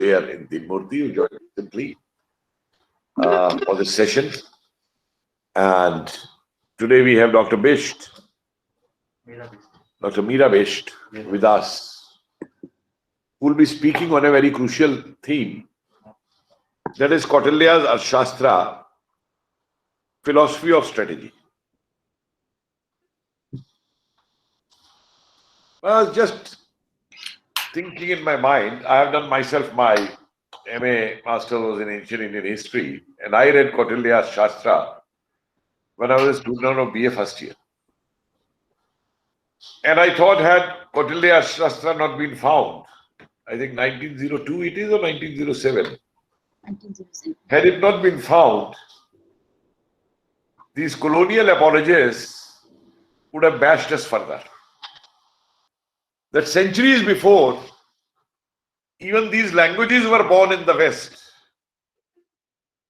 there in Dimurti, who joined recently for this session. And today we have Dr. Bisht, Dr. Medha Bisht with us, who will be speaking on a very crucial theme. That is Kautilya's Arthashastra, philosophy of strategy. I was just thinking in my mind, I have done myself my MA Masters in Ancient Indian History, and I read Kautilya's Shastra when I was a student of BA first year. And I thought, had Kautilya's Shastra not been found, I think 1902 it is or 1907? 1907. Had it not been found, these colonial apologists would have bashed us further. That centuries before, even these languages were born in the West,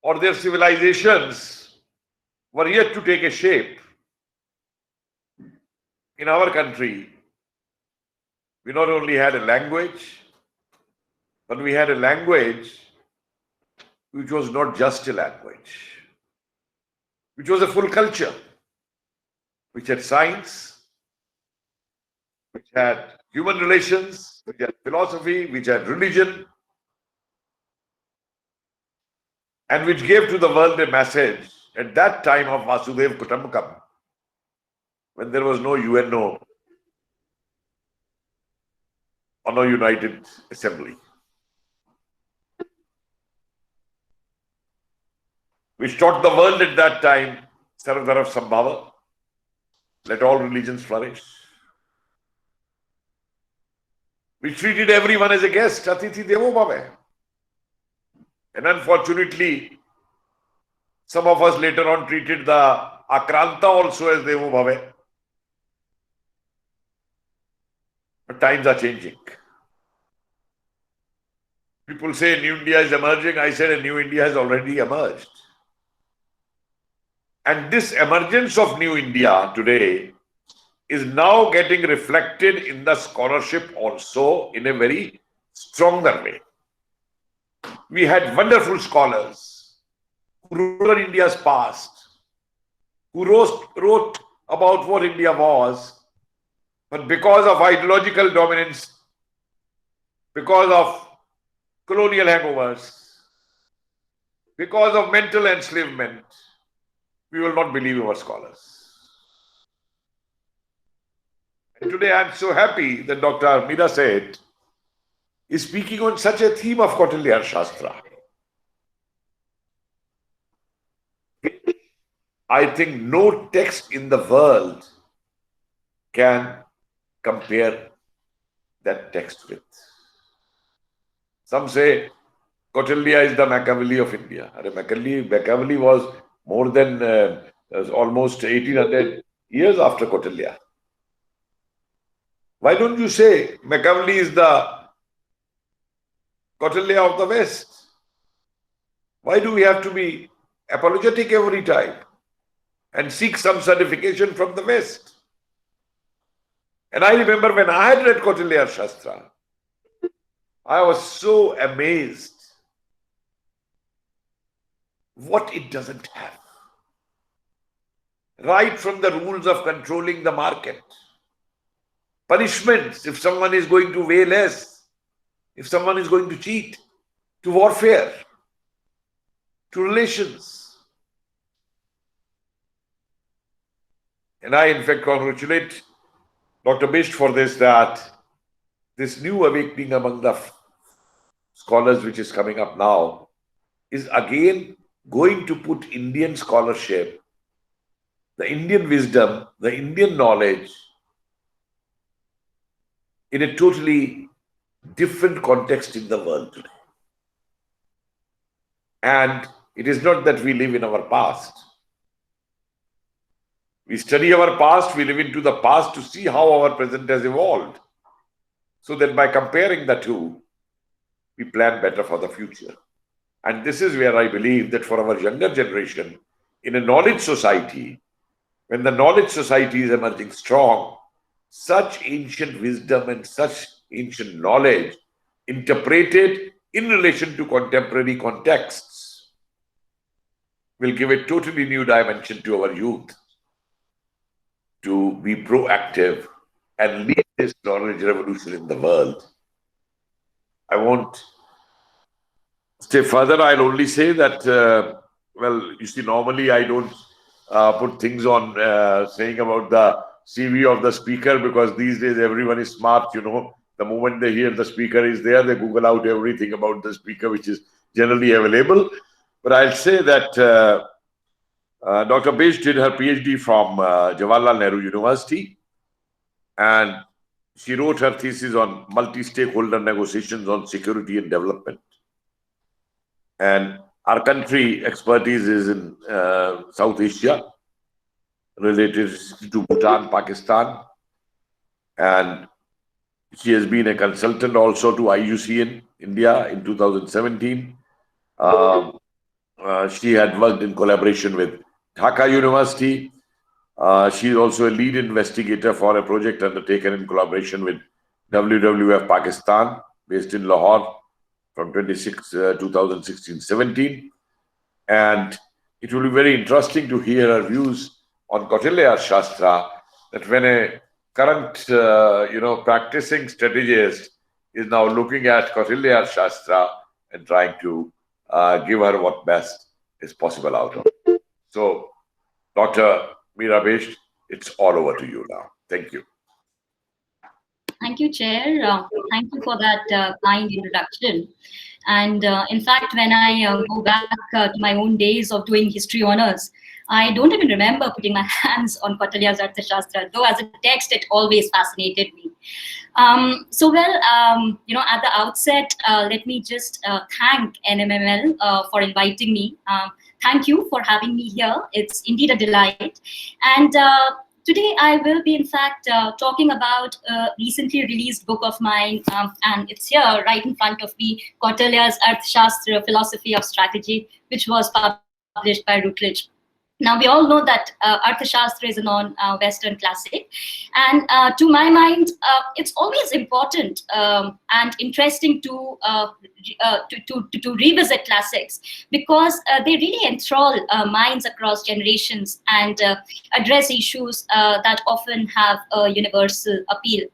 or their civilizations were yet to take a shape. In our country, we not only had a language, but we had a language which was not just a language, which was a full culture, which had science, which had human relations, which had philosophy, which had religion, and which gave to the world a message at that time of Vasudev Kutumbakam, when there was no UNO or no United Assembly, which taught the world at that time, Sarvadharav Sambhava, let all religions flourish, which treated everyone as a guest, Atithi Devo Bhave. And unfortunately, some of us later on treated the Akranta also as Devo Bhave. But times are changing. People say New India is emerging. I said a New India has already emerged. And this emergence of New India today is now getting reflected in the scholarship also in a very stronger way. We had wonderful scholars who wrote India's past, who wrote about what India was, but because of ideological dominance, because of colonial hangovers, because of mental enslavement, we will not believe our scholars. And today I am so happy that Dr. Medha said is speaking on such a theme of Kautilya Shastra. I think no text in the world can compare that text with. Some say Kautilya is the Machiavelli of India. Machiavelli was more than almost 1800 years after Kautilya. Why don't you say Machiavelli is the Kautilya of the West? Why do we have to be apologetic every time and seek some certification from the West? And I remember when I had read Kautilya Shastra, I was so amazed what it doesn't have. Right from the rules of controlling the market, punishments if someone is going to weigh less, if someone is going to cheat, to warfare, to relations. And I in fact congratulate Dr. Bisht for this, that this new awakening among the scholars which is coming up now is again going to put Indian scholarship, the Indian wisdom, the Indian knowledge in a totally different context in the world today. And it is not that we live in our past. We study our past, we live into the past to see how our present has evolved. So that by comparing the two, we plan better for the future. And this is where I believe that for our younger generation, in a knowledge society, when the knowledge society is emerging strong, such ancient wisdom and such ancient knowledge interpreted in relation to contemporary contexts will give a totally new dimension to our youth to be proactive and lead this knowledge revolution in the world. I won't stay further. I'll only say that, well, you see, normally I don't put things on saying about the CV of the speaker, because these days everyone is smart, you know. The moment they hear the speaker is there, they Google out everything about the speaker, which is generally available. But I'll say that Dr. Bisht did her PhD from Jawaharlal Nehru University, and she wrote her thesis on multi-stakeholder negotiations on security and development. And our country expertise is in South Asia, related to Bhutan, Pakistan, and she has been a consultant also to IUC in India in 2017. She had worked in collaboration with Dhaka University. She is also a lead investigator for a project undertaken in collaboration with WWF Pakistan, based in Lahore, from 2016-17. And it will be very interesting to hear her views on Kautilya Arthashastra, that when a current, practicing strategist is now looking at Kautilya Arthashastra and trying to give her what best is possible out of it. So, Dr. Medha Bisht, it's all over to you now. Thank you. Thank you, Chair. Thank you for that kind introduction. And in fact, when I go back to my own days of doing history honors, I don't even remember putting my hands on Kautilya's Arthashastra, though as a text, it always fascinated me. At the outset, let me just thank NMML for inviting me. Thank you for having me here. It's indeed a delight. And today I will be, in fact, talking about a recently released book of mine, and it's here right in front of me, Kautilya's Arthashastra, Philosophy of Strategy, which was published by Routledge. Now, we all know that Arthashastra is a non-Western classic. And to my mind, it's always important and interesting to revisit classics, because they really enthrall minds across generations and address issues that often have a universal appeal.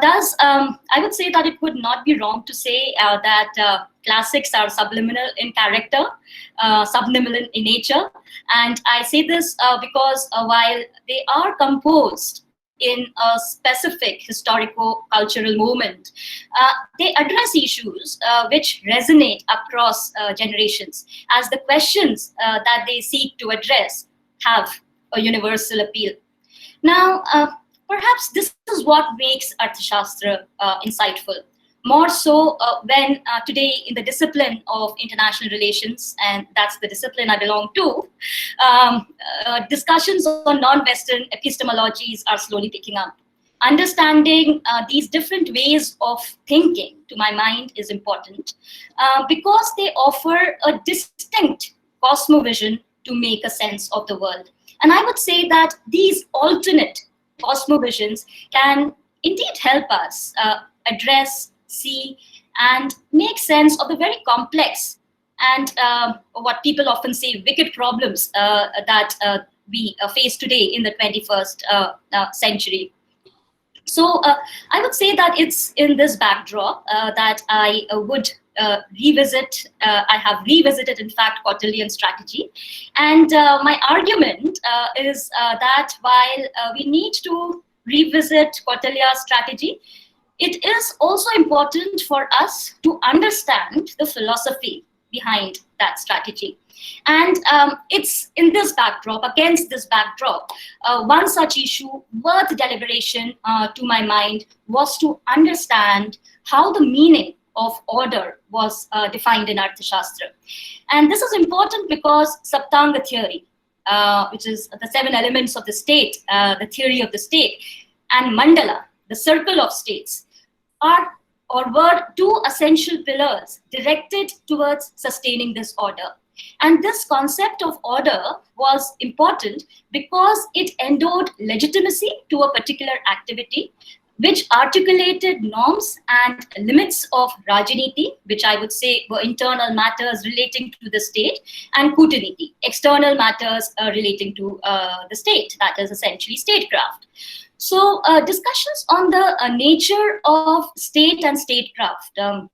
Thus, I would say that it would not be wrong to say that classics are subliminal in character, subliminal in nature. And I say this because while they are composed in a specific historico-cultural moment, they address issues which resonate across generations, as the questions that they seek to address have a universal appeal. Now, perhaps this is what makes Arthashastra insightful. More so when today in the discipline of international relations, and that's the discipline I belong to, discussions on non-Western epistemologies are slowly picking up. Understanding these different ways of thinking, to my mind, is important because they offer a distinct cosmovision to make a sense of the world. And I would say that these alternate cosmovisions can indeed help us address, see, and make sense of the very complex and what people often say wicked problems that we face today in the 21st century. So I would say that it's in this backdrop that I would revisit, I have revisited, in fact, Kautilyan strategy. And my argument is that while we need to revisit Kautilya's strategy, it is also important for us to understand the philosophy behind that strategy. And it's in this backdrop, against this backdrop, one such issue worth deliberation, to my mind, was to understand how the meaning of order was defined in Arthashastra. And this is important because Saptanga theory, which is the 7 elements of the state, the theory of the state, and Mandala, the circle of states, are or were 2 essential pillars directed towards sustaining this order. And this concept of order was important because it endowed legitimacy to a particular activity, which articulated norms and limits of Rajniti, which I would say were internal matters relating to the state, and Kutaniti, external matters relating to the state, that is essentially statecraft. So discussions on the nature of state and statecraft, to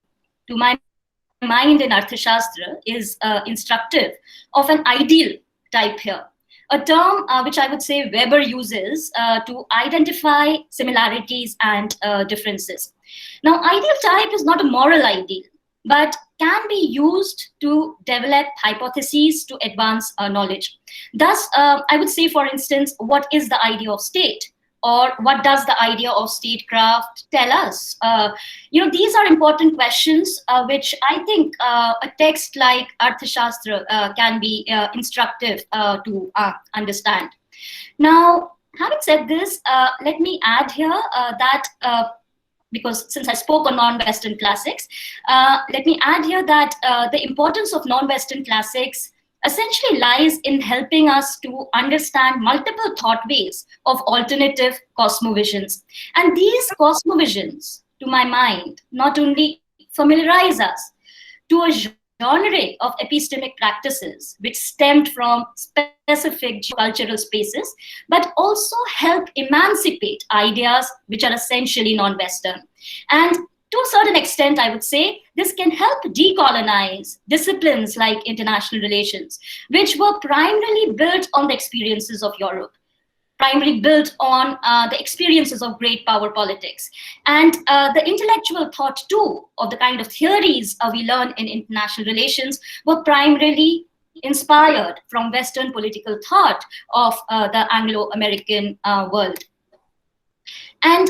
my mind in Arthashastra, is instructive of an ideal type here. A term which I would say Weber uses to identify similarities and differences. Now, ideal type is not a moral ideal, but can be used to develop hypotheses to advance knowledge. Thus, I would say, for instance, what is the idea of state? Or what does the idea of statecraft tell us? These are important questions which I think a text like Arthashastra can be instructive to understand. Now, having said this, let me add here that because since I spoke on non-Western classics, let me add here that the importance of non-Western classics essentially lies in helping us to understand multiple thought ways of alternative cosmovisions. And these cosmovisions, to my mind, not only familiarize us to a genre of epistemic practices which stemmed from specific cultural spaces, but also help emancipate ideas which are essentially non-Western. And to a certain extent, I would say, this can help decolonize disciplines like international relations, which were primarily built on the experiences of Europe, primarily built on the experiences of great power politics. And the intellectual thought, too, of the kind of theories we learn in international relations were primarily inspired from Western political thought of the Anglo-American world. And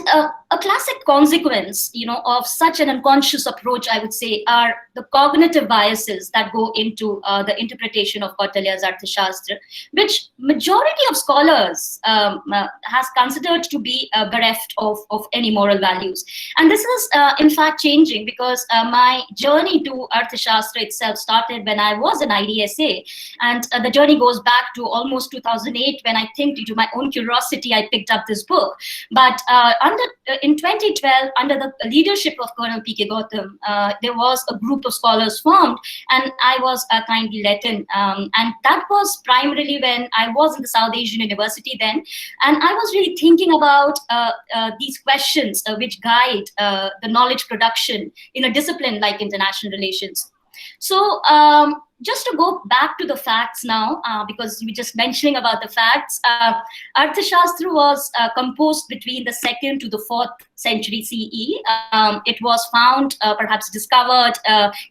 a classic consequence, of such an unconscious approach, I would say, are the cognitive biases that go into the interpretation of Kautilya's Arthashastra, which majority of scholars has considered to be bereft of any moral values. And this is, in fact, changing because my journey to Arthashastra itself started when I was an IDSA, and the journey goes back to almost 2008 when I think, due to my own curiosity, I picked up this book. But in 2012, under the leadership of Colonel P.K. Gautam, there was a group of scholars formed, and I was kindly let in. And that was primarily when I was in the South Asian University then, and I was really thinking about these questions which guide the knowledge production in a discipline like international relations. So just to go back to the facts now, because you were just mentioning about the facts, Arthashastra was composed between the 2nd to the 4th century CE. It was found, perhaps discovered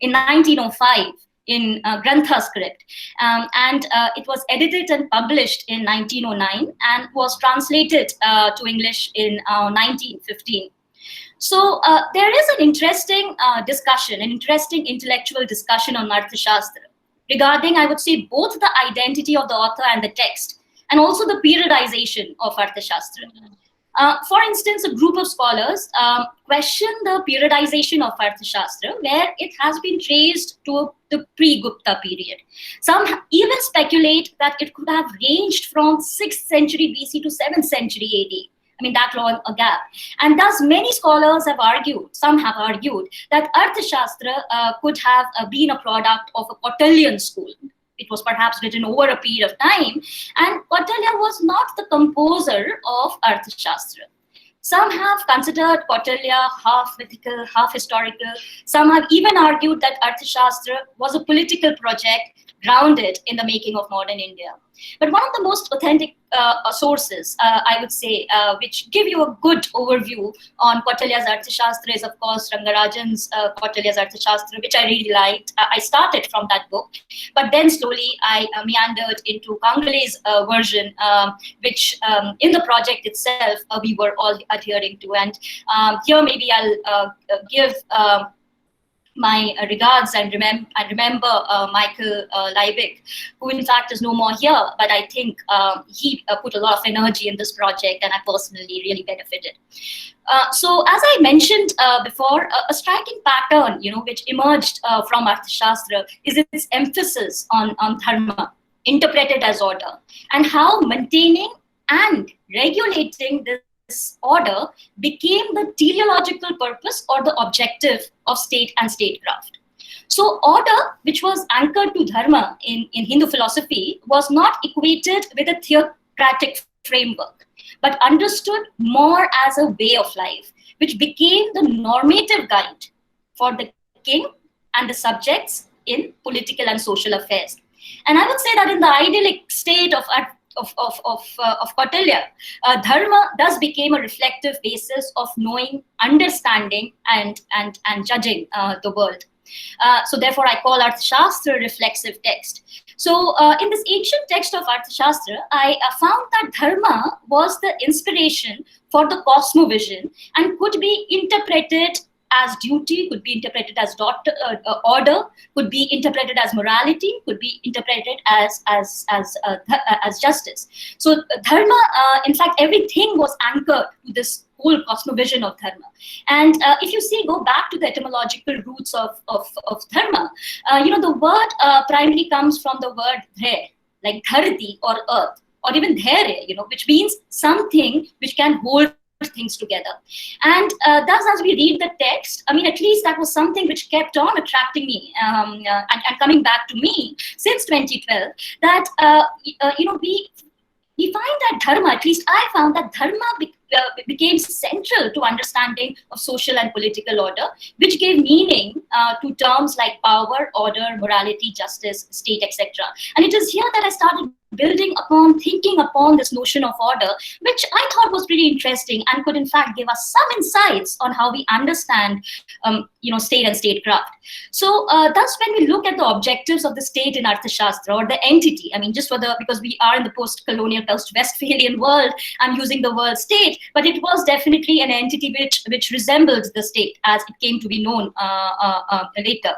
in 1905 in Grantha script. And it was edited and published in 1909 and was translated to English in 1915. So there is an interesting discussion, an interesting intellectual discussion on Arthashastra regarding, I would say, both the identity of the author and the text, and also the periodization of Arthashastra. For instance, a group of scholars question the periodization of Arthashastra, where it has been traced to the pre-Gupta period. Some even speculate that it could have ranged from 6th century BC to 7th century AD. I mean, that long a gap. And thus many scholars have argued, some have argued, that Arthashastra could have been a product of a Kautilyan school. It was perhaps written over a period of time, and Kautilya was not the composer of Arthashastra. Some have considered Kautilya half mythical, half historical. Some have even argued that Arthashastra was a political project grounded in the making of modern India. But one of the most authentic sources, I would say, which give you a good overview on Kautilya's Arthashastra is, of course, Rangarajan's Kautilya's Arthashastra, which I really liked. I started from that book, but then slowly I meandered into Kangale's version, which in the project itself, we were all adhering to. And here maybe I'll give my regards and remember Michael Leibig, who in fact is no more here, but I think he put a lot of energy in this project, and I personally really benefited. So as I mentioned before, a striking pattern, which emerged from Arthashastra is its emphasis on dharma, interpreted as order, and how maintaining and regulating this this order became the teleological purpose or the objective of state and statecraft. So order, which was anchored to dharma in Hindu philosophy, was not equated with a theocratic framework, but understood more as a way of life, which became the normative guide for the king and the subjects in political and social affairs. And I would say that in the idyllic state of Kautilya, dharma thus became a reflective basis of knowing, understanding, and judging the world. So therefore, I call Arthashastra a reflexive text. So in this ancient text of Arthashastra, I found that dharma was the inspiration for the cosmovision and could be interpreted as duty, could be interpreted as order, could be interpreted as morality, could be interpreted as justice. So dharma, in fact, everything was anchored to this whole cosmovision of dharma. And if you see, go back to the etymological roots of dharma, the word primarily comes from the word dhre, like dharati or earth, or even dhere, which means something which can hold things together. And thus, as we read the text, I mean, at least that was something which kept on attracting me and coming back to me since 2012, that, we find that dharma, at least I found that dharma became central to understanding of social and political order, which gave meaning to terms like power, order, morality, justice, state, etc. And it is here that I started thinking upon this notion of order, which I thought was pretty interesting and could in fact give us some insights on how we understand, state and statecraft. So thus, when we look at the objectives of the state in Arthashastra, or the entity, I mean, because we are in the post-colonial, post-Westphalian world, I'm using the word state, but it was definitely an entity which resembled the state as it came to be known later,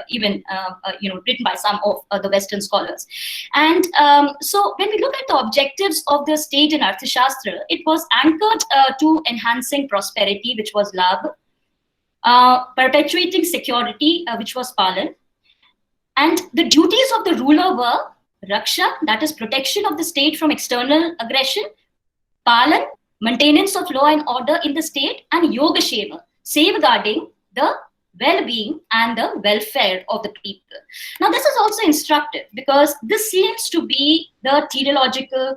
even written by some of the Western scholars. And so when we look at the objectives of the state in Arthashastra, it was anchored to enhancing prosperity, which was labh, perpetuating security, which was palan, and the duties of the ruler were raksha, that is protection of the state from external aggression, palan, maintenance of law and order in the state, and yogashema, safeguarding the well-being and the welfare of the people. Now, this is also instructive because this seems to be the teleological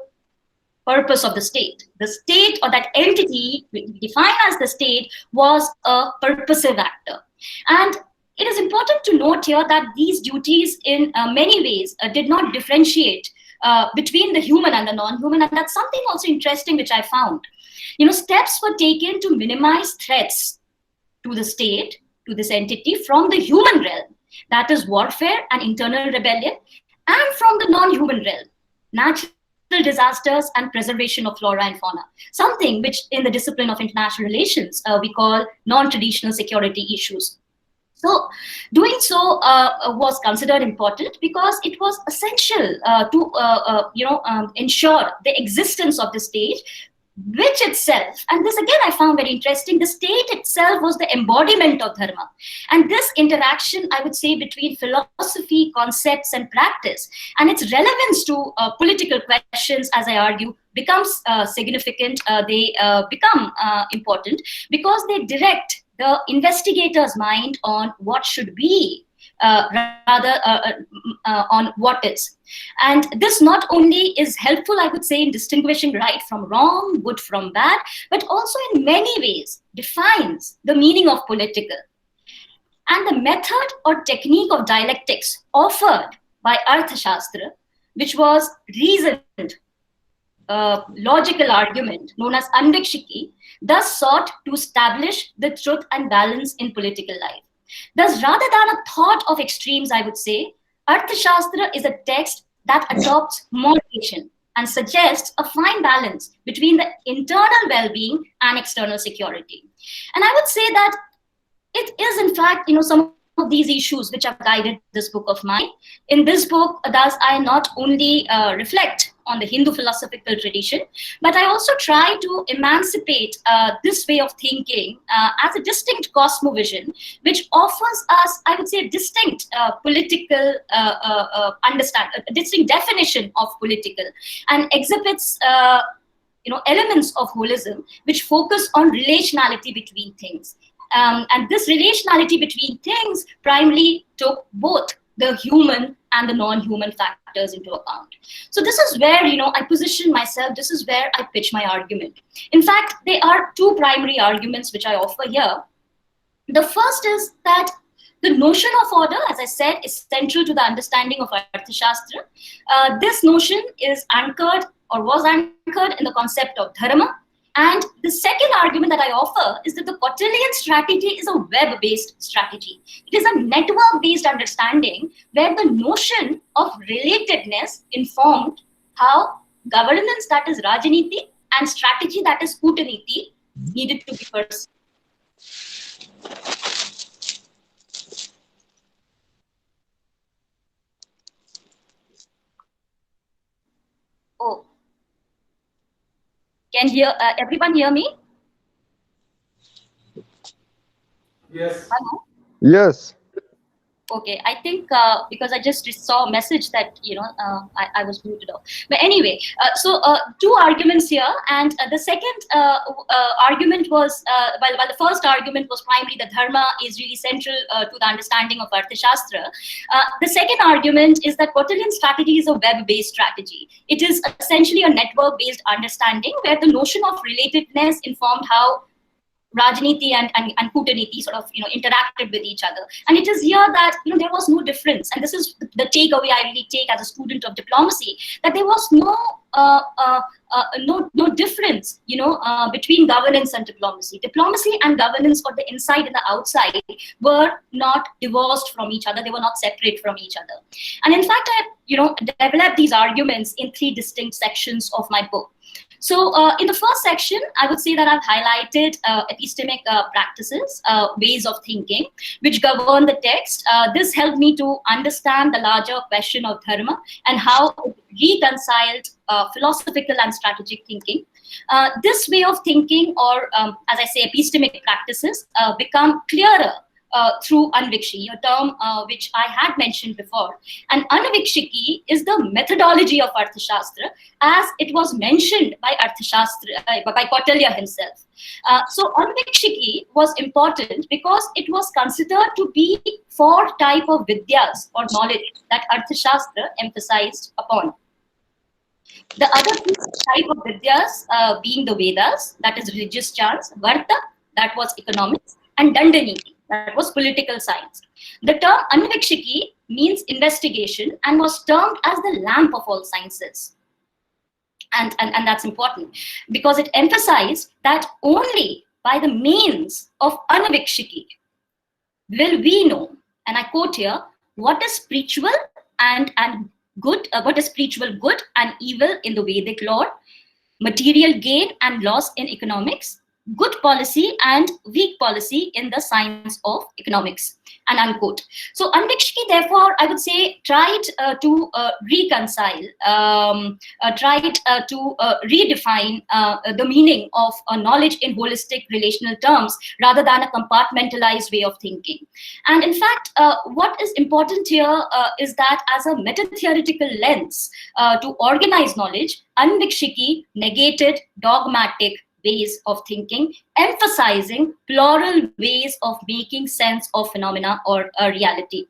purpose of the state. The state, or that entity defined as the state, was a purposive actor. And it is important to note here that these duties in many ways did not differentiate between the human and the non-human, and that's something also interesting which I found. Steps were taken to minimize threats to the state, to this entity, from the human realm, that is warfare and internal rebellion, and from the non-human realm, natural disasters and preservation of flora and fauna, something which in the discipline of international relations we call non-traditional security issues. So doing so was considered important because it was essential to ensure the existence of the state, which itself, and this again I found very interesting, the state itself was the embodiment of dharma. And this interaction, I would say, between philosophy, concepts, and practice, and its relevance to political questions, as I argue, becomes significant. They become important because they direct the investigator's mind on what should be rather on what is. And this not only is helpful, I would say, in distinguishing right from wrong, good from bad, but also in many ways defines the meaning of political. And the method or technique of dialectics offered by Arthashastra, which was reasoned logical argument known as anvikshiki, thus sought to establish the truth and balance in political life. Thus, rather than a thought of extremes, I would say, Arthashastra is a text that adopts moderation and suggests a fine balance between the internal well-being and external security. And I would say that it is, in fact, some of these issues which have guided this book of mine. In this book, thus, I not only reflect on the Hindu philosophical tradition, but I also try to emancipate this way of thinking as a distinct cosmovision, which offers us, I would say, a distinct political understanding, a distinct definition of political, and exhibits elements of holism which focus on relationality between things. And this relationality between things primarily took both the human and the non-human factors into account. So this is where, I position myself, this is where I pitch my argument. In fact, there are two primary arguments which I offer here. The first is that the notion of order, as I said, is central to the understanding of Arthashastra. This notion is anchored or was anchored in the concept of dharma. And the second argument that I offer is that the Kautilyan strategy is a web-based strategy. It is a network-based understanding where the notion of relatedness informed how governance, that is Rajaniti, and strategy, that is Kootaniti, needed to be pursued. Oh. Can everyone hear me? Yes. Hello? Yes. Okay, I think because I just saw a message that I was muted off. But anyway, so two arguments here, and the second argument was while the first argument was primarily that dharma is really central to the understanding of Arthashastra. The second argument is that Kautilyan strategy is a web-based strategy. It is essentially a network-based understanding where the notion of relatedness informed how Rajaniti and Kootaniti sort of interacted with each other. And it is here that there was no difference, and this is the takeaway I really take as a student of diplomacy, that there was no difference between governance and diplomacy. Diplomacy and governance, or the inside and the outside, were not divorced from each other. They were not separate from each other. And in fact, I developed these arguments in three distinct sections of my book. So in the first section, I would say that I've highlighted epistemic practices, ways of thinking, which govern the text. This helped me to understand the larger question of dharma and how it reconciled philosophical and strategic thinking. This way of thinking, or as I say, epistemic practices, become clearer through Anvikshiki, a term which I had mentioned before. And Anvikshiki is the methodology of Arthashastra, as it was mentioned by Arthashastra, by Kautilya himself. So Anvikshiki was important because it was considered to be four type of vidyas or knowledge that Arthashastra emphasized upon. The other type of vidyas being the Vedas, that is religious chants, Varta, that was economics, and Dandaniti, that was political science. The term Anvikshiki means investigation and was termed as the lamp of all sciences. And that's important because it emphasized that only by the means of Anvikshiki will we know, and I quote here, what is spiritual and good, what is spiritual good and evil in the Vedic lore, material gain and loss in economics, good policy and weak policy in the science of economics, and unquote. So Anvikshiki, therefore, I would say, tried to reconcile, tried to redefine the meaning of knowledge in holistic relational terms rather than a compartmentalized way of thinking. And in fact, what is important here is that as a meta-theoretical lens to organize knowledge, Anvikshiki negated dogmatic ways of thinking, emphasizing plural ways of making sense of phenomena or reality.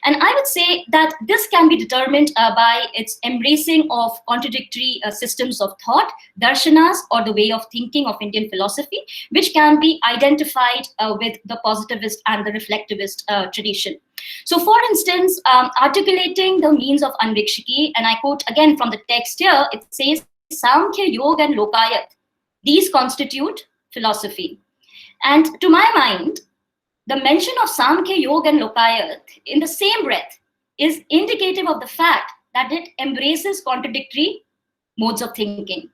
And I would say that this can be determined by its embracing of contradictory systems of thought, darshanas, or the way of thinking of Indian philosophy, which can be identified with the positivist and the reflectivist tradition. So for instance, articulating the means of Anvikshiki, and I quote again from the text here, it says, Samkhya, Yoga, and Lokayat, these constitute philosophy. And to my mind, the mention of Samkhya, Yoga, and Lokayat in the same breath is indicative of the fact that it embraces contradictory modes of thinking.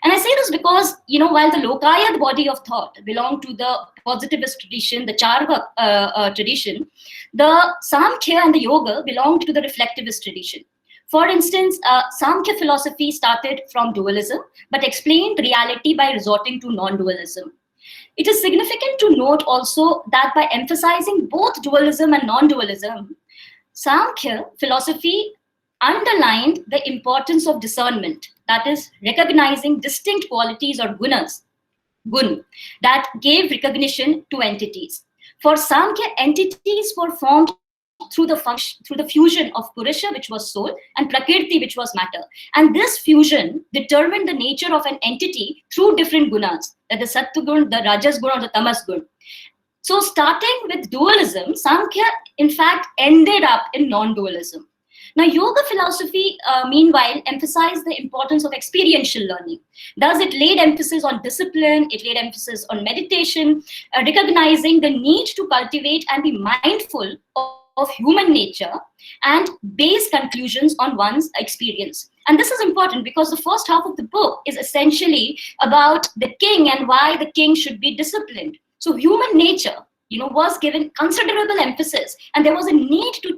And I say this because, while the Lokayat body of thought belonged to the positivist tradition, the Charvak tradition, the Samkhya and the Yoga belonged to the reflectivist tradition. For instance, Samkhya philosophy started from dualism, but explained reality by resorting to non-dualism. It is significant to note also that by emphasizing both dualism and non-dualism, Samkhya philosophy underlined the importance of discernment, that is, recognizing distinct qualities or gun, that gave recognition to entities. For Samkhya, entities were formed through the fusion of Purusha, which was soul, and Prakriti, which was matter. And this fusion determined the nature of an entity through different gunas, that the Sattva gun, the Rajas gun, or the Tamas gun. So starting with dualism, Samkhya in fact ended up in non-dualism. Now, yoga philosophy, meanwhile, emphasized the importance of experiential learning. Thus, it laid emphasis on discipline, it laid emphasis on meditation, recognizing the need to cultivate and be mindful of human nature and base conclusions on one's experience. And this is important because the first half of the book is essentially about the king and why the king should be disciplined. So human nature, was given considerable emphasis, and there was a need to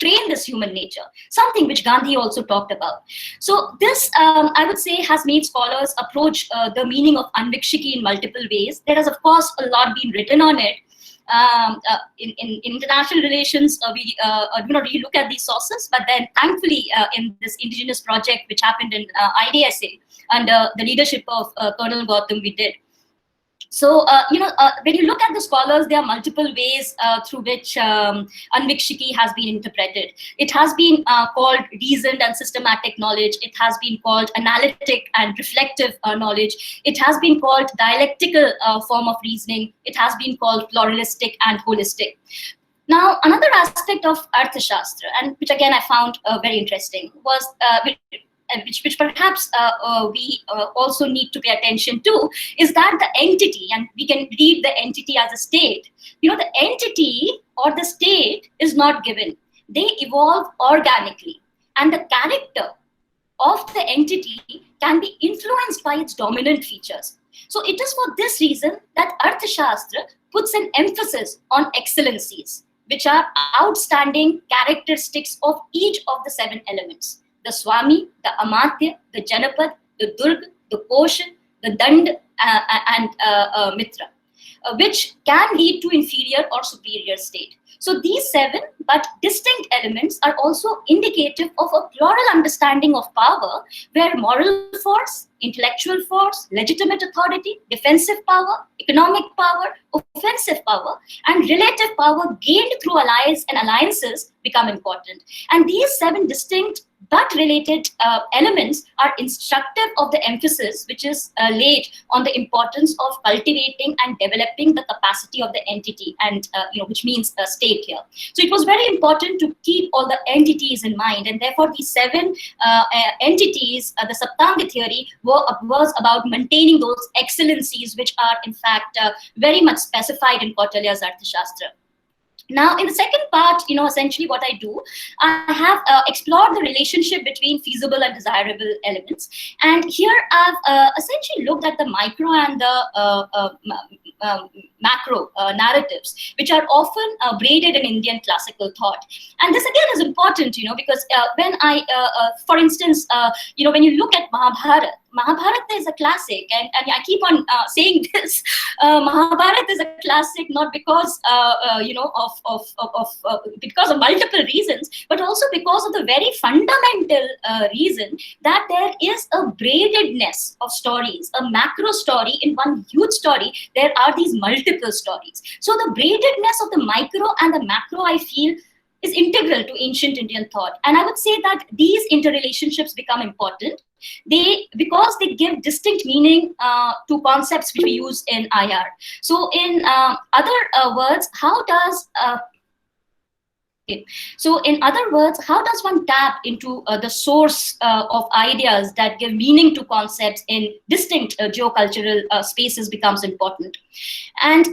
train this human nature, something which Gandhi also talked about. So this, I would say, has made scholars approach the meaning of anvikshiki in multiple ways. There has, of course, a lot been written on it. In international relations, we do not really look at these sources, but then thankfully in this indigenous project which happened in IDSA under the leadership of Colonel Gautam, we did. So, when you look at the scholars, there are multiple ways through which anvikshiki has been interpreted. It has been called reasoned and systematic knowledge. It has been called analytic and reflective knowledge. It has been called dialectical form of reasoning. It has been called pluralistic and holistic. Now, another aspect of Arthashastra, and which again I found very interesting, was which perhaps we also need to pay attention to, is that the entity, and we can read the entity as a state. The entity or the state is not given. They evolve organically, and the character of the entity can be influenced by its dominant features. So it is for this reason that Arthashastra puts an emphasis on excellencies, which are outstanding characteristics of each of the 7 elements. The Swami, the Amatya, the Janapad, the Durg, the Koshan, the Dand, and Mitra, which can lead to inferior or superior state. So these 7 but distinct elements are also indicative of a plural understanding of power, where moral force, intellectual force, legitimate authority, defensive power, economic power, offensive power, and relative power gained through allies and alliances become important. And these 7 distinct but related elements are instructive of the emphasis which is laid on the importance of cultivating and developing the capacity of the entity, and which means a state here. So it was very important to keep all the entities in mind, and therefore these 7 entities, the Saptanga theory, was about maintaining those excellencies which are in fact very much specified in Kautilya's Arthashastra. Now, in the second part, essentially what I do, I have explored the relationship between feasible and desirable elements. And here I've essentially looked at the micro and the macro narratives, which are often braided in Indian classical thought. And this again is important, because when for instance, when you look at Mahabharata is a classic, and I keep on saying this. Mahabharata is a classic not because because of multiple reasons, but also because of the very fundamental reason that there is a braidedness of stories, a macro story in one huge story. There are these multiple stories. So the braidedness of the micro and the macro, I feel, is integral to ancient Indian thought. And I would say that these interrelationships become important because they give distinct meaning to concepts which we use in IR. So in other words, how does one tap into the source of ideas that give meaning to concepts in distinct geocultural spaces becomes important. And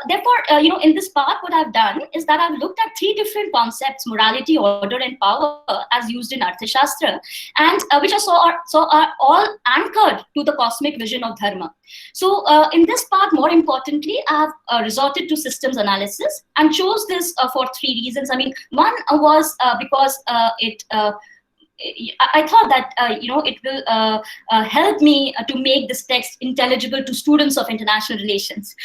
therefore, in this part, what I've done is that I've looked at 3 different concepts: morality, order, and power, as used in Arthashastra, and which are all anchored to the cosmic vision of dharma. So in this part, more importantly, I've resorted to systems analysis and chose this for 3 reasons. I mean, one was because I thought that it will help me to make this text intelligible to students of international relations.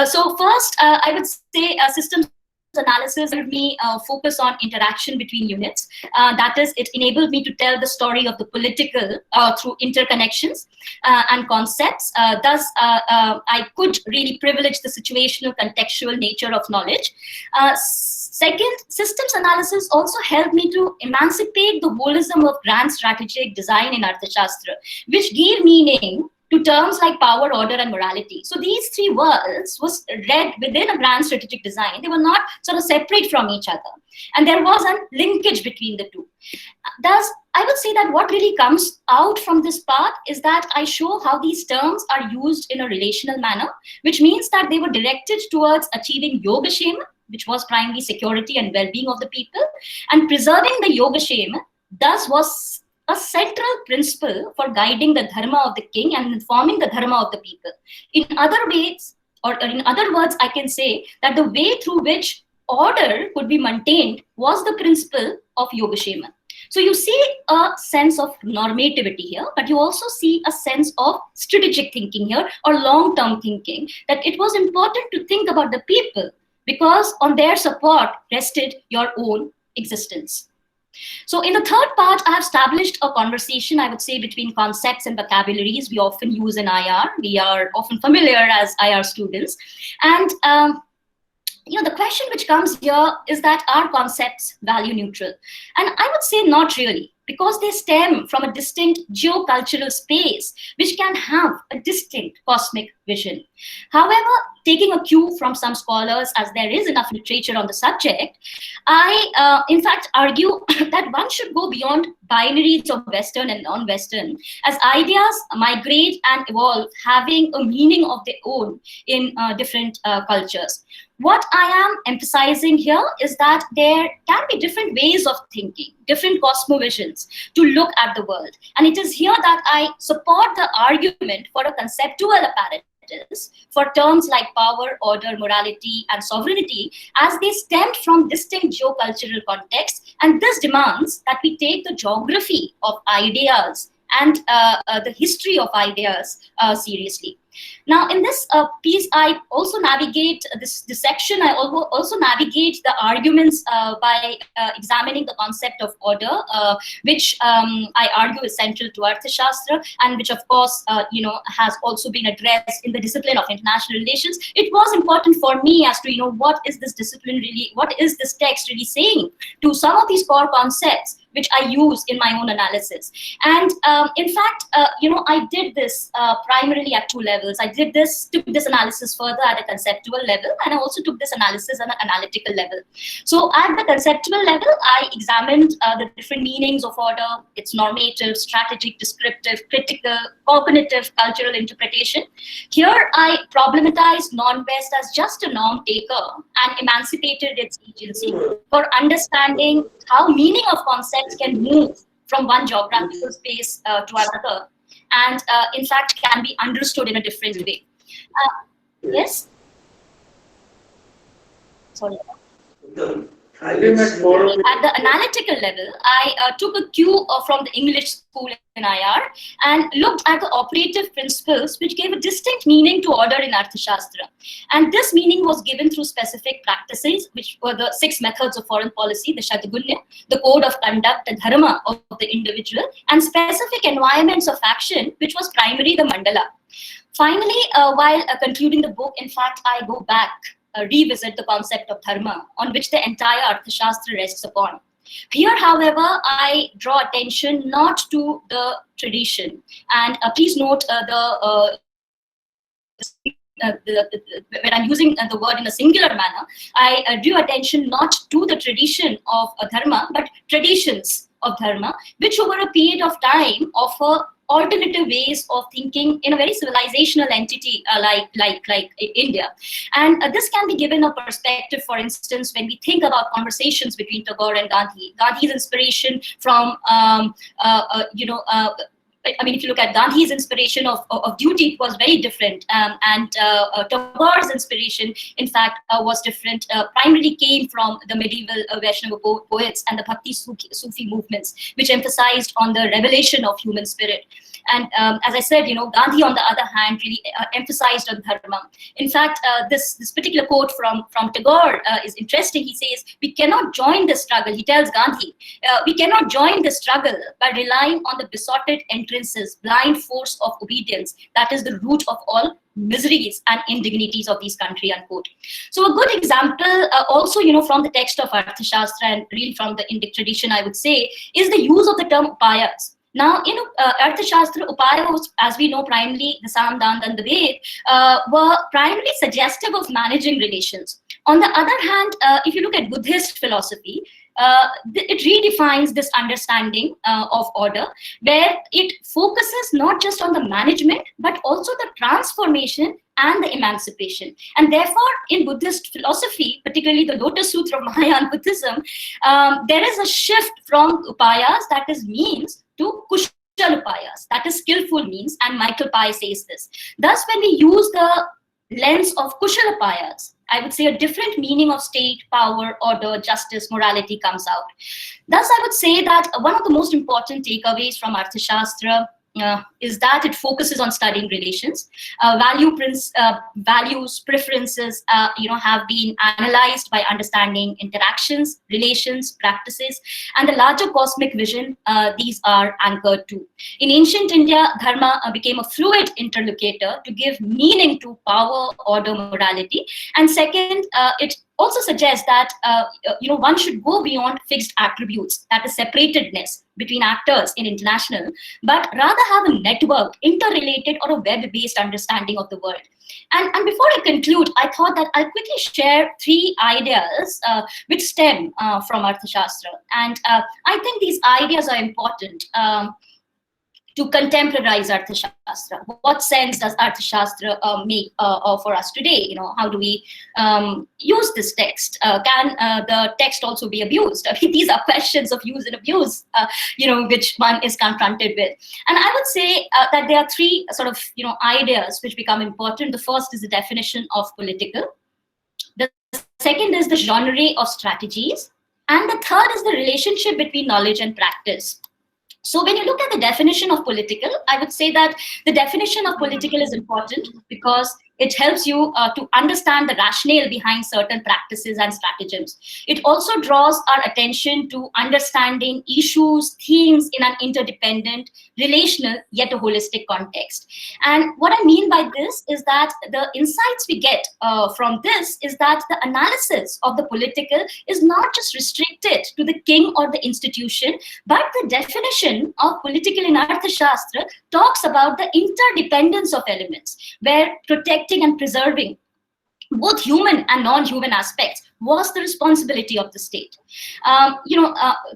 So first, I would say systems analysis helped me focus on interaction between units. That is, it enabled me to tell the story of the political through interconnections and concepts. Thus, I could really privilege the situational, contextual nature of knowledge. Second, systems analysis also helped me to emancipate the holism of grand strategic design in Arthashastra, which gave meaning to terms like power, order, and morality. So these three worlds was read within a grand strategic design. They were not sort of separate from each other. And there was a linkage between the two. Thus, I would say that what really comes out from this part is that I show how these terms are used in a relational manner, which means that they were directed towards achieving Yogashema, which was primarily security and well-being of the people, and preserving the Yogashema, thus was a central principle for guiding the dharma of the king and informing the dharma of the people. In other ways, or in other words, I can say that the way through which order could be maintained was the principle of Yogashema. So you see a sense of normativity here, but you also see a sense of strategic thinking here, or long-term thinking, that it was important to think about the people because on their support rested your own existence. So in the third part, I have established a conversation, I would say, between concepts and vocabularies we often use in IR. We are often familiar as IR students. And the question which comes here is that are concepts value neutral? And I would say not really, because they stem from a distinct geocultural space, which can have a distinct cosmic vision. However, taking a cue from some scholars, as there is enough literature on the subject, I, in fact, argue that one should go beyond binaries of Western and non-Western, as ideas migrate and evolve, having a meaning of their own in different cultures. What I am emphasizing here is that there can be different ways of thinking, different cosmovisions to look at the world. And it is here that I support the argument for a conceptual apparatus for terms like power, order, morality, and sovereignty, as they stemmed from distinct geocultural contexts. And this demands that we take the geography of ideas and the history of ideas seriously. Now, in this piece, I also navigate this section. I also navigate the arguments by examining the concept of order, which I argue is central to Arthashastra, and which, of course, has also been addressed in the discipline of international relations. It was important for me as to what is this discipline really, what is this text really saying to some of these core concepts which I use in my own analysis. And in fact, I did this primarily at two levels. I took this analysis further at a conceptual level, and I also took this analysis at an analytical level. So at the conceptual level, I examined the different meanings of order, its normative, strategic, descriptive, critical, cognitive, cultural interpretation. Here, I problematized non-West as just a norm taker and emancipated its agency for understanding how meaning of concepts can move from one geographical space to another, and in fact can be understood in a different way. Yes? Sorry. At the analytical level, I took a cue from the English school in IR and looked at the operative principles which gave a distinct meaning to order in Arthashastra. And this meaning was given through specific practices, which were the 6 methods of foreign policy, the Shatagunya, the code of conduct, the dharma of the individual, and specific environments of action, which was primarily the mandala. Finally, while concluding the book, in fact, I go back, revisit the concept of dharma, on which the entire Arthashastra rests upon. Here, however, I draw attention not to the tradition. And please note when I'm using the word in a singular manner, I drew attention not to the tradition of dharma, but traditions of dharma, which over a period of time offer alternative ways of thinking in a very civilizational entity like India. And this can be given a perspective, for instance, when we think about conversations between Tagore and Gandhi. Gandhi's inspiration from, I mean, if you look at Gandhi's inspiration of duty, it was very different. And Tagore's inspiration, in fact, was different. Primarily came from the medieval Vaishnava poets and the Bhakti Sufi movements, which emphasized on the revelation of human spirit. And as I said, Gandhi, on the other hand, really emphasized on dharma. In fact, this particular quote from Tagore is interesting. He says, "We cannot join the struggle." He tells Gandhi, "We cannot join the struggle by relying on the besotted entrances, blind force of obedience. That is the root of all miseries and indignities of this country," unquote. So a good example also, from the text of Arthashastra and really from the Indic tradition, I would say, is the use of the term upayas. Now, in Arthashastra, upayas, as we know, primarily the Sam, Dan, and the Ved, were primarily suggestive of managing relations. On the other hand, if you look at Buddhist philosophy, it redefines this understanding of order, where it focuses not just on the management, but also the transformation and the emancipation. And therefore, in Buddhist philosophy, particularly the Lotus Sutra of Mahayana Buddhism, there is a shift from upayas, that is means, to kushal upayas, that is skillful means, and Michael Pye says this. Thus, when we use the lens of kushal upayas, I would say a different meaning of state, power, order, justice, morality comes out. Thus, I would say that one of the most important takeaways from Arthashastra is that it focuses on studying relations. Values, preferences, have been analyzed by understanding interactions, relations, practices, and the larger cosmic vision these are anchored to. In ancient India, dharma became a fluid interlocutor to give meaning to power, order, morality. And second, it also suggests that one should go beyond fixed attributes, that is separatedness between actors in international, but rather have a network, interrelated, or a web-based understanding of the world. And before I conclude, I thought that I'll quickly share 3 ideas which stem from Arthashastra. And I think these ideas are important to contemporize Arthashastra. What sense does Arthashastra make for us today? How do we use this text? Can the text also be abused? I mean, these are questions of use and abuse, which one is confronted with. And I would say that there are 3 sort of, ideas which become important. The first is the definition of political. The second is the genre of strategies. And the third is the relationship between knowledge and practice. So when you look at the definition of political, I would say that the definition of political is important because it helps you to understand the rationale behind certain practices and stratagems. It also draws our attention to understanding issues, themes in an interdependent, relational, yet a holistic context. And what I mean by this is that the insights we get from this is that the analysis of the political is not just restricted to the king or the institution, but the definition of political in Arthashastra talks about the interdependence of elements, where protecting and preserving both human and non-human aspects was the responsibility of the state.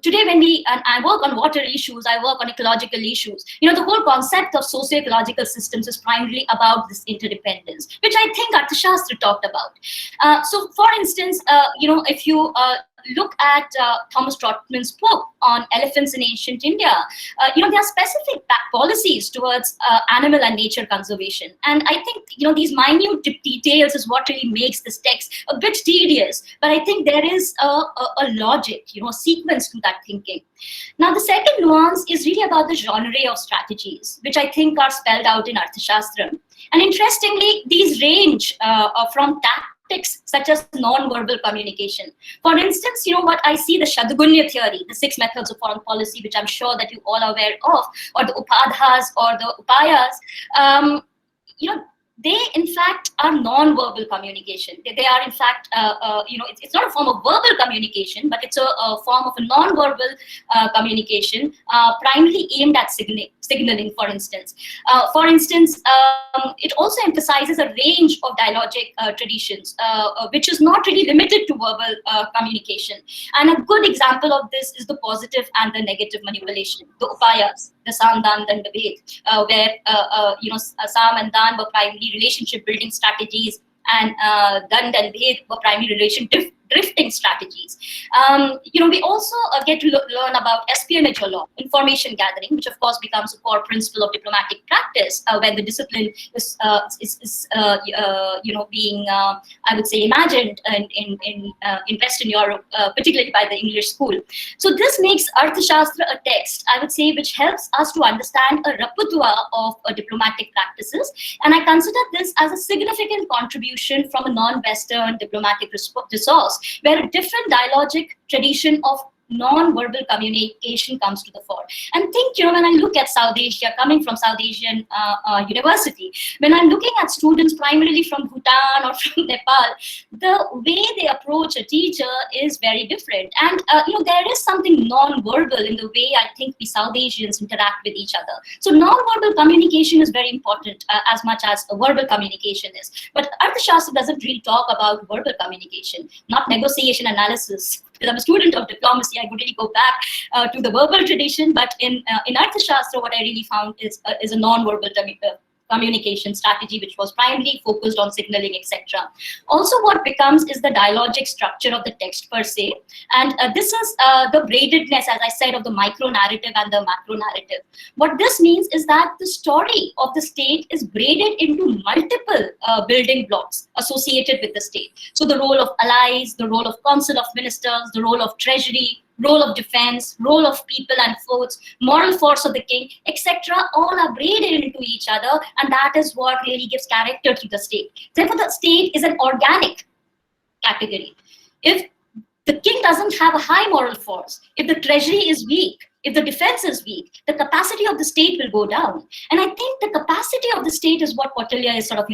Today when I work on water issues, I work on ecological issues, the whole concept of socio-ecological systems is primarily about this interdependence, which I think Arthashastra talked about. So for instance, if you look at Thomas Trotman's book on elephants in ancient India, there are specific policies towards animal and nature conservation. And I think, these minute details is what really makes this text a bit tedious. But I think there is a logic, a sequence to that thinking. Now, the second nuance is really about the genre of strategies, which I think are spelled out in Arthashastra. And interestingly, these range from tactics such as non-verbal communication. For instance, what I see, the Shadgunya theory, the 6 methods of foreign policy, which I'm sure that you all are aware of, or the Upadhas or the Upayas, they in fact are non-verbal communication. They are in fact, it's not a form of verbal communication, but it's a form of a non-verbal communication, primarily aimed at signaling, for instance. It also emphasizes a range of dialogic traditions, which is not really limited to verbal communication. And a good example of this is the positive and the negative manipulation, the upayas, the Sam, Dan, and the Ved, where Sam and Dan were primarily relationship building strategies, and Dand and Ved were primarily relationship grifting strategies. We also get to learn about espionage law, information gathering, which of course becomes a core principle of diplomatic practice when the discipline is being, I would say, imagined in Western Europe, particularly by the English school. So this makes Arthashastra a text, I would say, which helps us to understand a repertoire of diplomatic practices. And I consider this as a significant contribution from a non-Western diplomatic resource, where a different dialogic tradition of non-verbal communication comes to the fore. And think, when I look at South Asia, coming from South Asian university, when I'm looking at students primarily from Bhutan or from Nepal, the way they approach a teacher is very different. And, there is something non-verbal in the way I think we South Asians interact with each other. So non-verbal communication is very important as much as verbal communication is. But Arthashastra doesn't really talk about verbal communication, not negotiation analysis. Because I'm a student of diplomacy, I could really go back to the verbal tradition, but in Arthashastra, what I really found is a non-verbal communication strategy, which was primarily focused on signaling, etc. Also, what becomes is the dialogic structure of the text per se, and this is the braidedness, as I said, of the micro-narrative and the macro-narrative. What this means is that the story of the state is braided into multiple building blocks associated with the state. So the role of allies, the role of council of ministers, the role of treasury, role of defense, role of people and forts, moral force of the king, etc., all are braided into each other, and that is what really gives character to the state. Therefore, the state is an organic category. If the king doesn't have a high moral force, if the treasury is weak, if the defense is weak, the capacity of the state will go down. And I think the capacity of the state is what Kautilya is sort of,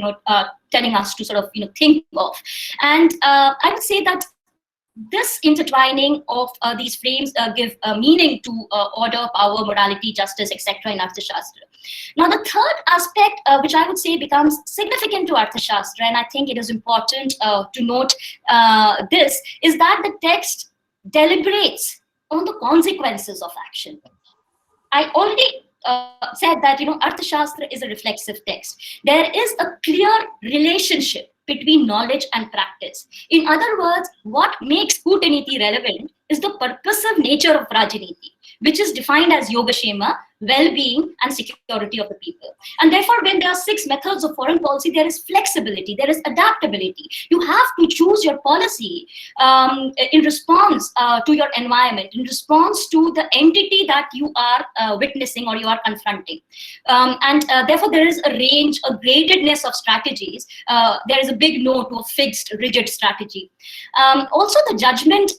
telling us to sort of, think of. And I would say that this intertwining of these frames give meaning to order, power, morality, justice, etc. in Arthashastra. Now, the third aspect, which I would say becomes significant to Arthashastra, and I think it is important to note this, is that the text deliberates on the consequences of action. I already said that, Arthashastra is a reflexive text. There is a clear relationship between knowledge and practice. In other words, what makes Kootaniti relevant is the purposive nature of Rajaniti, which is defined as Yogashema, well-being and security of the people. And therefore, when there are 6 methods of foreign policy, there is flexibility, there is adaptability. You have to choose your policy in response to your environment, in response to the entity that you are witnessing or you are confronting. Therefore, there is a range, a gradedness of strategies. There is a big no to a fixed, rigid strategy. Also, the judgment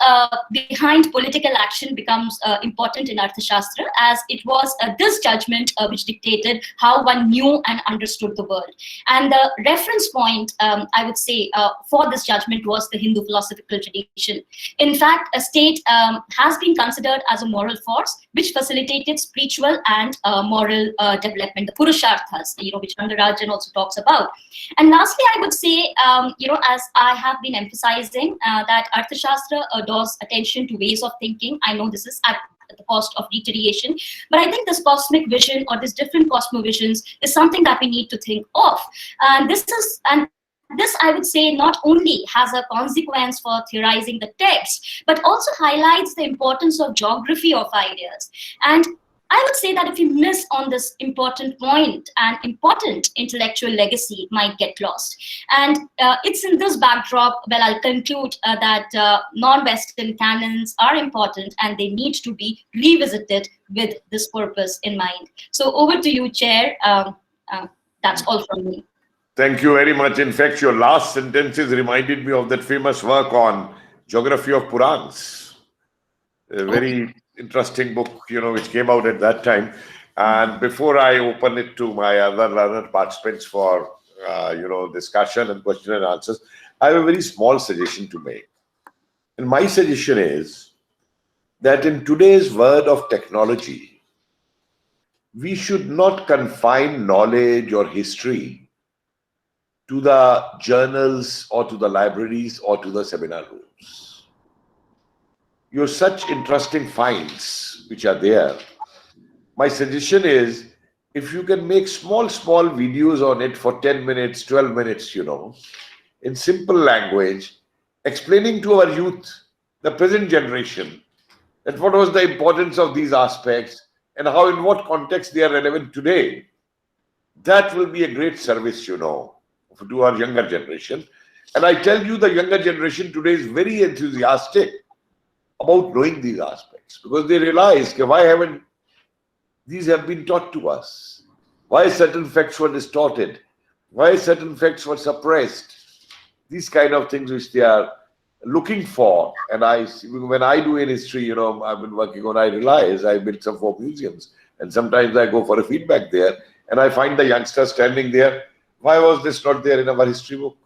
behind political action becomes important in Arthashastra, as it was this judgment which dictated how one knew and understood the world. And the reference point, I would say, for this judgment was the Hindu philosophical tradition. In fact, a state has been considered as a moral force which facilitated spiritual and moral development, the Purusharthas, which Rangarajan also talks about. And lastly, I would say, as I have been emphasizing, that Arthashastra draws attention to ways of thinking. I know this is at the cost of reiteration, but I think this cosmic vision or this different cosmovisions is something that we need to think of. And this, I would say, not only has a consequence for theorizing the text, but also highlights the importance of geography of ideas. And I would say that if you miss on this important point, an important intellectual legacy might get lost. And it's in this backdrop, well, I'll conclude that non-Western canons are important and they need to be revisited with this purpose in mind. So over to you, Chair. That's all from me. Thank you very much. In fact, your last sentences reminded me of that famous work on geography of Purans. A very interesting book, which came out at that time. And before I open it to my other learned participants for, discussion and question and answers, I have a very small suggestion to make. And my suggestion is that in today's world of technology, we should not confine knowledge or history to the journals or to the libraries or to the seminar rooms. You have such interesting finds which are there. My suggestion is, if you can make small videos on it for 10 minutes, 12 minutes, in simple language, explaining to our youth, the present generation, that what was the importance of these aspects and how, in what context they are relevant today. That will be a great service, to our younger generation. And I tell you, the younger generation today is very enthusiastic about knowing these aspects because they realize, why haven't these have been taught to us? Why certain facts were distorted? Why certain facts were suppressed? These kind of things which they are looking for. And when I do in history, I've been working on, I realize I built some 4 museums. And sometimes I go for a feedback there and I find the youngsters standing there. Why was this not there in our history book?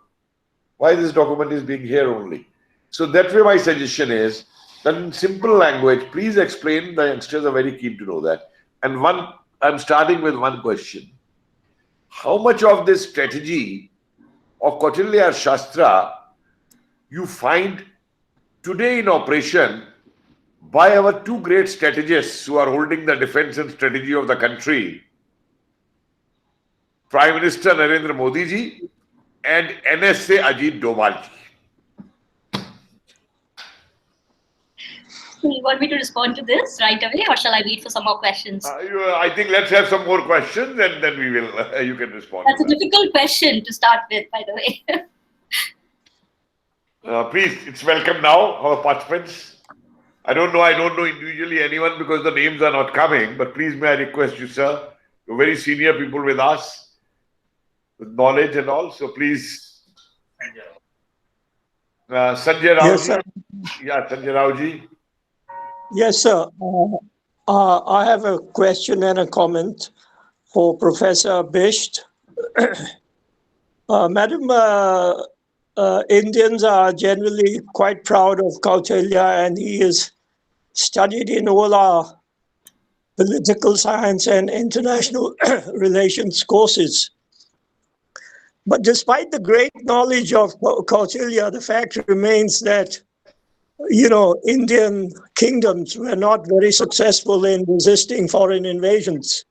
Why this document is being here only? So that way my suggestion is that in simple language, please explain. The youngsters are very keen to know that. And I'm starting with one question. How much of this strategy of Kautilya Shastra you find today in operation by our 2 great strategists who are holding the defense and strategy of the country, Prime Minister Narendra Modi ji and NSA Ajit Doval ji? You want me to respond to this right away, or shall I wait for some more questions? I think let's have some more questions and then we will. You can respond. That's a difficult question to start with, by the way. Please, it's welcome now, our participants. I don't know individually anyone because the names are not coming, but please may I request you, sir, you're very senior people with us, with knowledge and all, so please. Sanjay Rao. Yes, sir. Yeah, Sanjay Rao ji. Yes, sir. I have a question and a comment for Professor Bisht. Madam, Indians are generally quite proud of Kautilya, and he is studied in all our political science and international relations courses. But despite the great knowledge of Kautilya, the fact remains that Indian kingdoms were not very successful in resisting foreign invasions.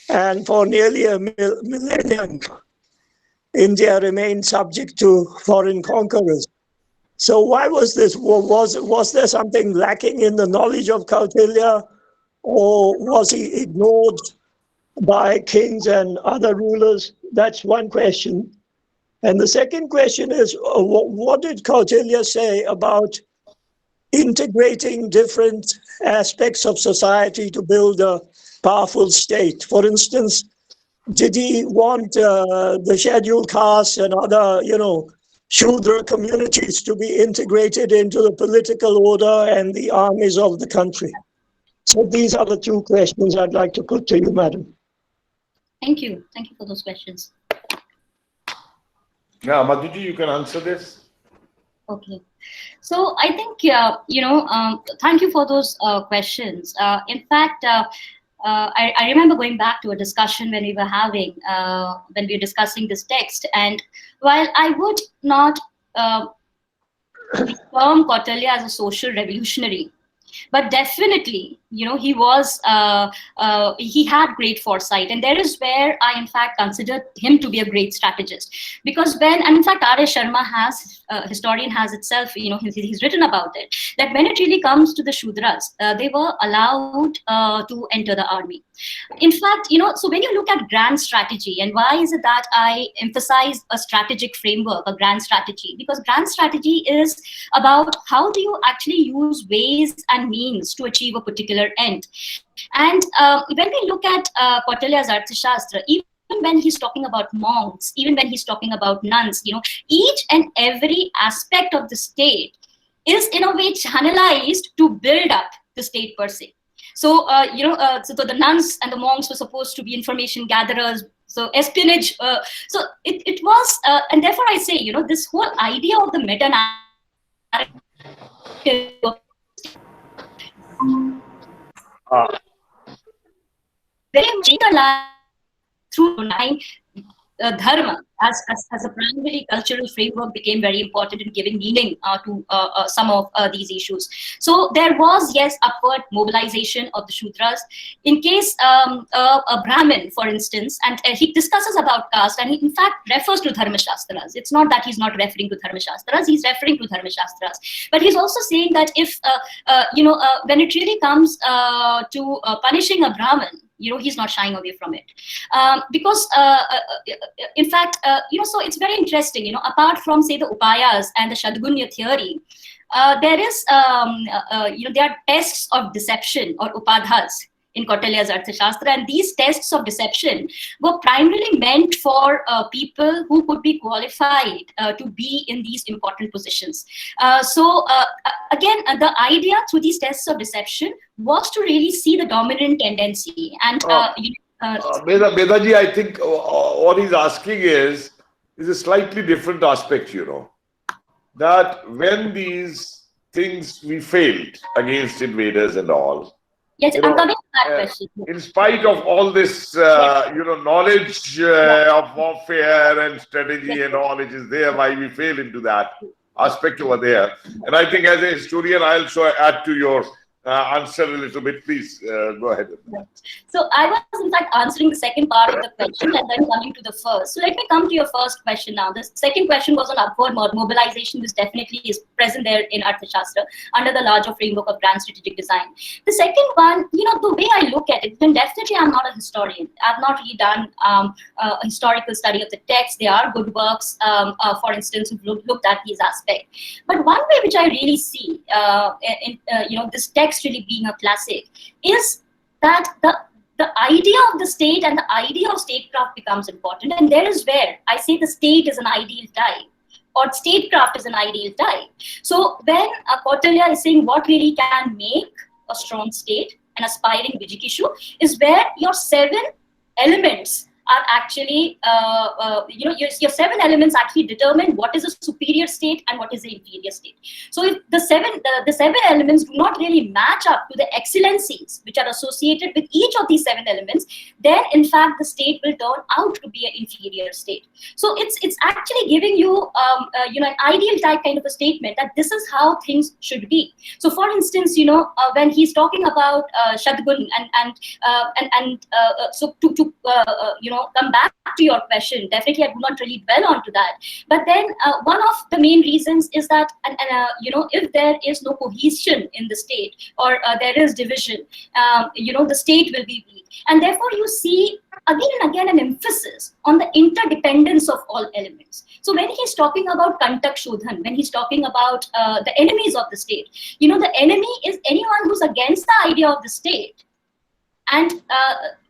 And for nearly a millennium, India remained subject to foreign conquerors. So why was this? Was there something lacking in the knowledge of Kautilya, or was he ignored by kings and other rulers? That's one question. And the second question is, what did Kautilya say about integrating different aspects of society to build a powerful state? For instance, did he want the scheduled castes and other, Shudra communities to be integrated into the political order and the armies of the country? So these are the 2 questions I'd like to put to you, madam. Thank you. Thank you for those questions. Yeah, Madhuji, you can answer this. Okay. So I think, thank you for those questions. In fact, I remember going back to a discussion when we were discussing this text. And while I would not term Kautilya as a social revolutionary, but definitely, he was, he had great foresight. And there is where I, in fact, consider him to be a great strategist. Because and in fact, R.A. Sharma historian has itself, he's written about it, that when it really comes to the Shudras, they were allowed to enter the army. In fact, so when you look at grand strategy, and why is it that I emphasize a strategic framework, a grand strategy? Because grand strategy is about how do you actually use ways and means to achieve a particular end. And when we look at Kautilya's Arthashastra, even when he's talking about monks, even when he's talking about nuns, each and every aspect of the state is in a way channelized to build up the state per se. So, so the nuns and the monks were supposed to be information gatherers, so espionage. So it was, and therefore I say, this whole idea of the meta-narrative very much through dharma as a primary cultural framework became very important in giving meaning to some of these issues. So there was, yes, upward mobilization of the Shudras. In case a Brahmin, for instance, and he discusses about caste, and he in fact refers to Dharma Shastras. It's not that he's not referring to Dharma Shastras, he's referring to Dharma Shastras. But he's also saying that if, when it really comes to punishing a Brahmin, he's not shying away from it. Because, in fact, so it's very interesting, apart from, say, the Upayas and the Shadgunya theory, there is, there are tests of deception or upadhas in Kautilya's Arthashastra, and these tests of deception were primarily meant for people who could be qualified to be in these important positions. Again, the idea through these tests of deception was to really see the dominant tendency. And Medhaji, I think what he's asking is a slightly different aspect, that when these things we failed against invaders and all. Yes, I'm coming to that question. In spite of all this, knowledge of warfare and strategy and all, which is there, why we fail into that aspect over there. And I think as a historian, I'll also add to your answer a little bit. Please go ahead. So I was in fact answering the second part of the question and then coming to the first. So let me come to your first question now. The second question was on upward mobilization, which definitely is present there in Arthashastra under the larger framework of grand strategic design. The second one, the way I look at it, then definitely I'm not a historian. I've not really done a historical study of the text. There are good works, for instance, who've looked at these aspects. But one way which I really see this text really being a classic is that the idea of the state and the idea of statecraft becomes important. And there is where I say the state is an ideal type, or statecraft is an ideal type. So when Kautilya is saying what really can make a strong state, an aspiring Vijikishu, is where your 7 elements are actually, your 7 elements actually determine what is a superior state and what is an inferior state. So if the seven elements do not really match up to the excellencies which are associated with each of these 7 elements, then in fact the state will turn out to be an inferior state. So it's actually giving you, an ideal type kind of a statement that this is how things should be. So for instance, when he's talking about Shadgun so to come back to your question, definitely I do not really dwell onto that. But then one of the main reasons is that, if there is no cohesion in the state, or there is division, the state will be weak. And therefore you see again and again an emphasis on the interdependence of all elements. So when he's talking about Kantak Shodhan, when he's talking about the enemies of the state, the enemy is anyone who's against the idea of the state. And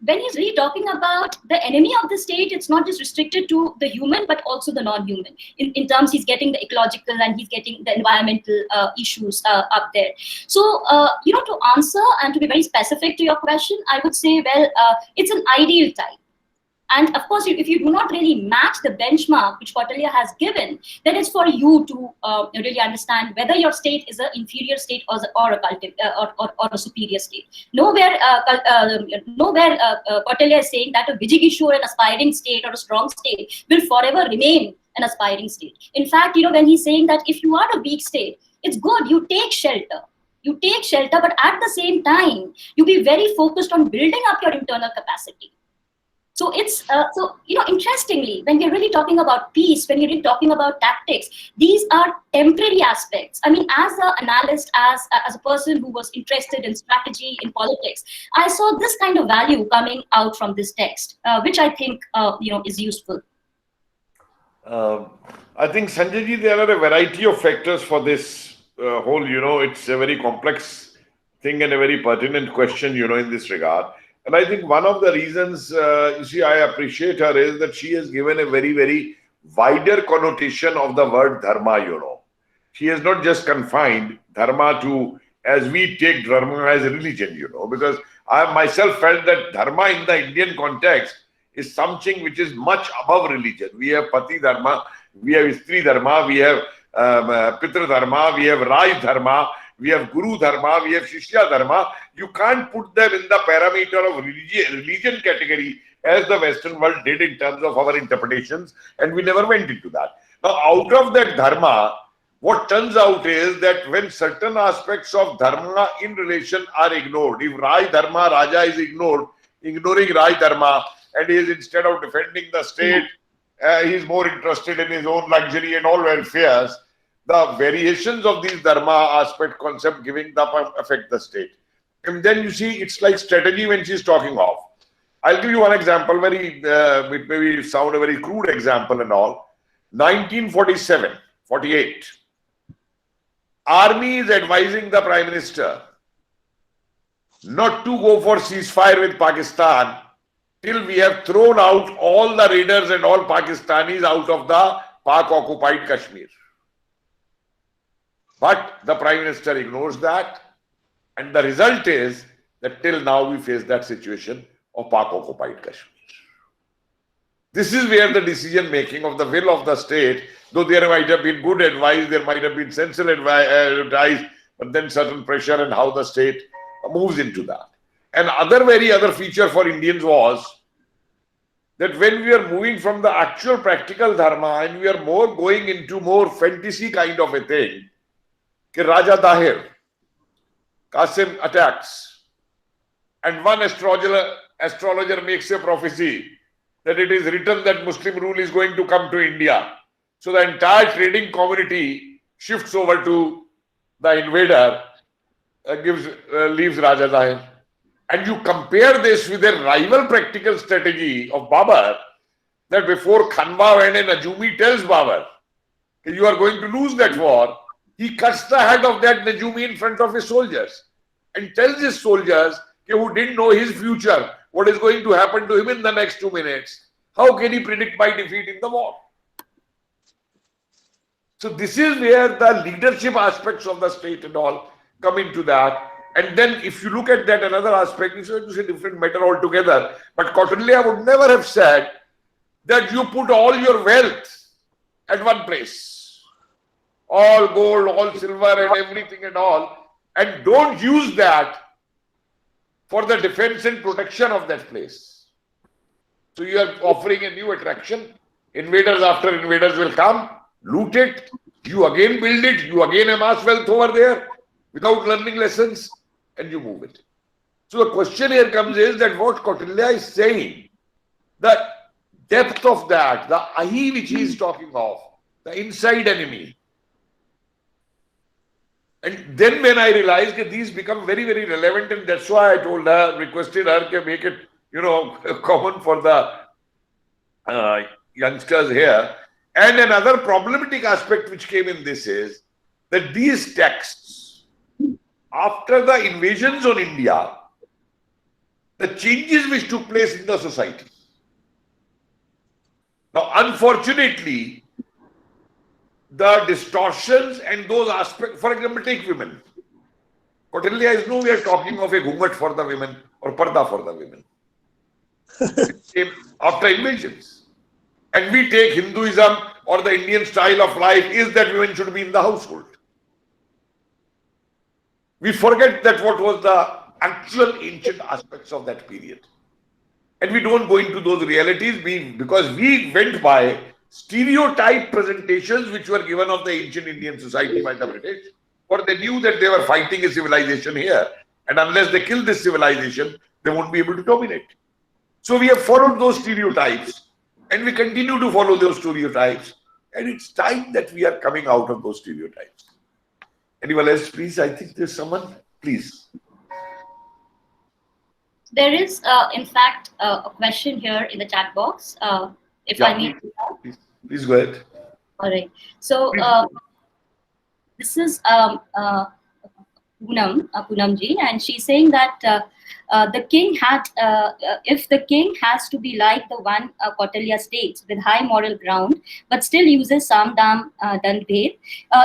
when he's really talking about the enemy of the state, it's not just restricted to the human, but also the non-human. In terms, he's getting the ecological and he's getting the environmental issues up there. So, to answer and to be very specific to your question, I would say, well, it's an ideal type. And of course, if you do not really match the benchmark which Kautilya has given, then it's for you to really understand whether your state is an inferior state or a superior state. Nowhere Kautilya is saying that a Vijikishu, an aspiring state or a strong state, will forever remain an aspiring state. In fact, when he's saying that if you are a weak state, it's good, you take shelter. You take shelter, but at the same time, you be very focused on building up your internal capacity. So it's, interestingly, when we're really talking about peace, when you're really talking about tactics, these are temporary aspects. I mean, as an analyst, as a person who was interested in strategy, in politics, I saw this kind of value coming out from this text, which I think, is useful. I think, Sanjay ji, there are a variety of factors for this whole, it's a very complex thing and a very pertinent question, in this regard. And I think one of the reasons, I appreciate her is that she has given a very, very wider connotation of the word dharma, She has not just confined dharma to, as we take dharma as a religion, because I myself felt that dharma in the Indian context is something which is much above religion. We have Pati dharma, we have Stri dharma, we have Pitra dharma, we have Raj dharma, we have Guru Dharma, we have Shishya Dharma. You can't put them in the parameter of religion category as the Western world did in terms of our interpretations, and we never went into that. Now, out of that Dharma, what turns out is that when certain aspects of Dharma in relation are ignored, if Raj Dharma, Raja is ignoring Raj Dharma, and he is, instead of defending the state, he is more interested in his own luxury and all welfares, the variations of these Dharma aspect concept giving the affect the state. And then you see, it's like strategy when she's talking of. I'll give you one example, it may sound a very crude example and all. 1947, 48. Army is advising the Prime Minister not to go for ceasefire with Pakistan till we have thrown out all the raiders and all Pakistanis out of the Pak-occupied Kashmir. But the Prime Minister ignores that, and the result is that till now we face that situation of Pak-occupied Kashmir. This is where the decision making of the will of the state, though there might have been good advice, there might have been sensible advice, but then certain pressure and how the state moves into that. And other feature for Indians was that when we are moving from the actual practical Dharma and we are more going into more fantasy kind of a thing, Raja Dahir, Qasim attacks, and one astrologer makes a prophecy that it is written that Muslim rule is going to come to India. So the entire trading community shifts over to the invader, leaves Raja Dahir. And you compare this with a rival practical strategy of Babar, that before Khanwa went and Najumi tells Babar, you are going to lose that war, he cuts the head of that Najumi in front of his soldiers and tells his soldiers who didn't know his future, what is going to happen to him in the next 2 minutes. How can he predict my defeat in the war? So this is where the leadership aspects of the state and all come into that. And then if you look at that another aspect, it's a different matter altogether. But Kautilya would never have said that you put all your wealth at one place. All gold, all silver and everything and all. And don't use that for the defense and protection of that place. So you are offering a new attraction. Invaders after invaders will come, loot it, you again build it, you again amass wealth over there without learning lessons, and you move it. So the question here comes is that what Kautilya is saying, the depth of that, the ahi which he is talking of, the inside enemy. And then when I realized that these become very, very relevant, and that's why I told her, requested her to make it, common for the youngsters here. And another problematic aspect which came in this is that these texts, after the invasions on India, the changes which took place in the society. Now, unfortunately, the distortions and those aspects, for example, take women. Kautilya is nowhere talking of a ghungat for the women or parda for the women. It came after invasions. And we take Hinduism or the Indian style of life is that women should be in the household. We forget that what was the actual ancient aspects of that period. And we don't go into those realities because we went by stereotype presentations which were given of the ancient Indian society by the British, or they knew that they were fighting a civilization here. And unless they kill this civilization, they won't be able to dominate. So we have followed those stereotypes and we continue to follow those stereotypes. And it's time that we are coming out of those stereotypes. Anyone else, please? I think there's someone. Please. There is, in fact, a question here in the chat box. If I may. Please go ahead. All right. So this is Poonamji, and she's saying that the king had, if the king has to be like the one Kautilya states with high moral ground, but still uses Sam Dam Dandbhed,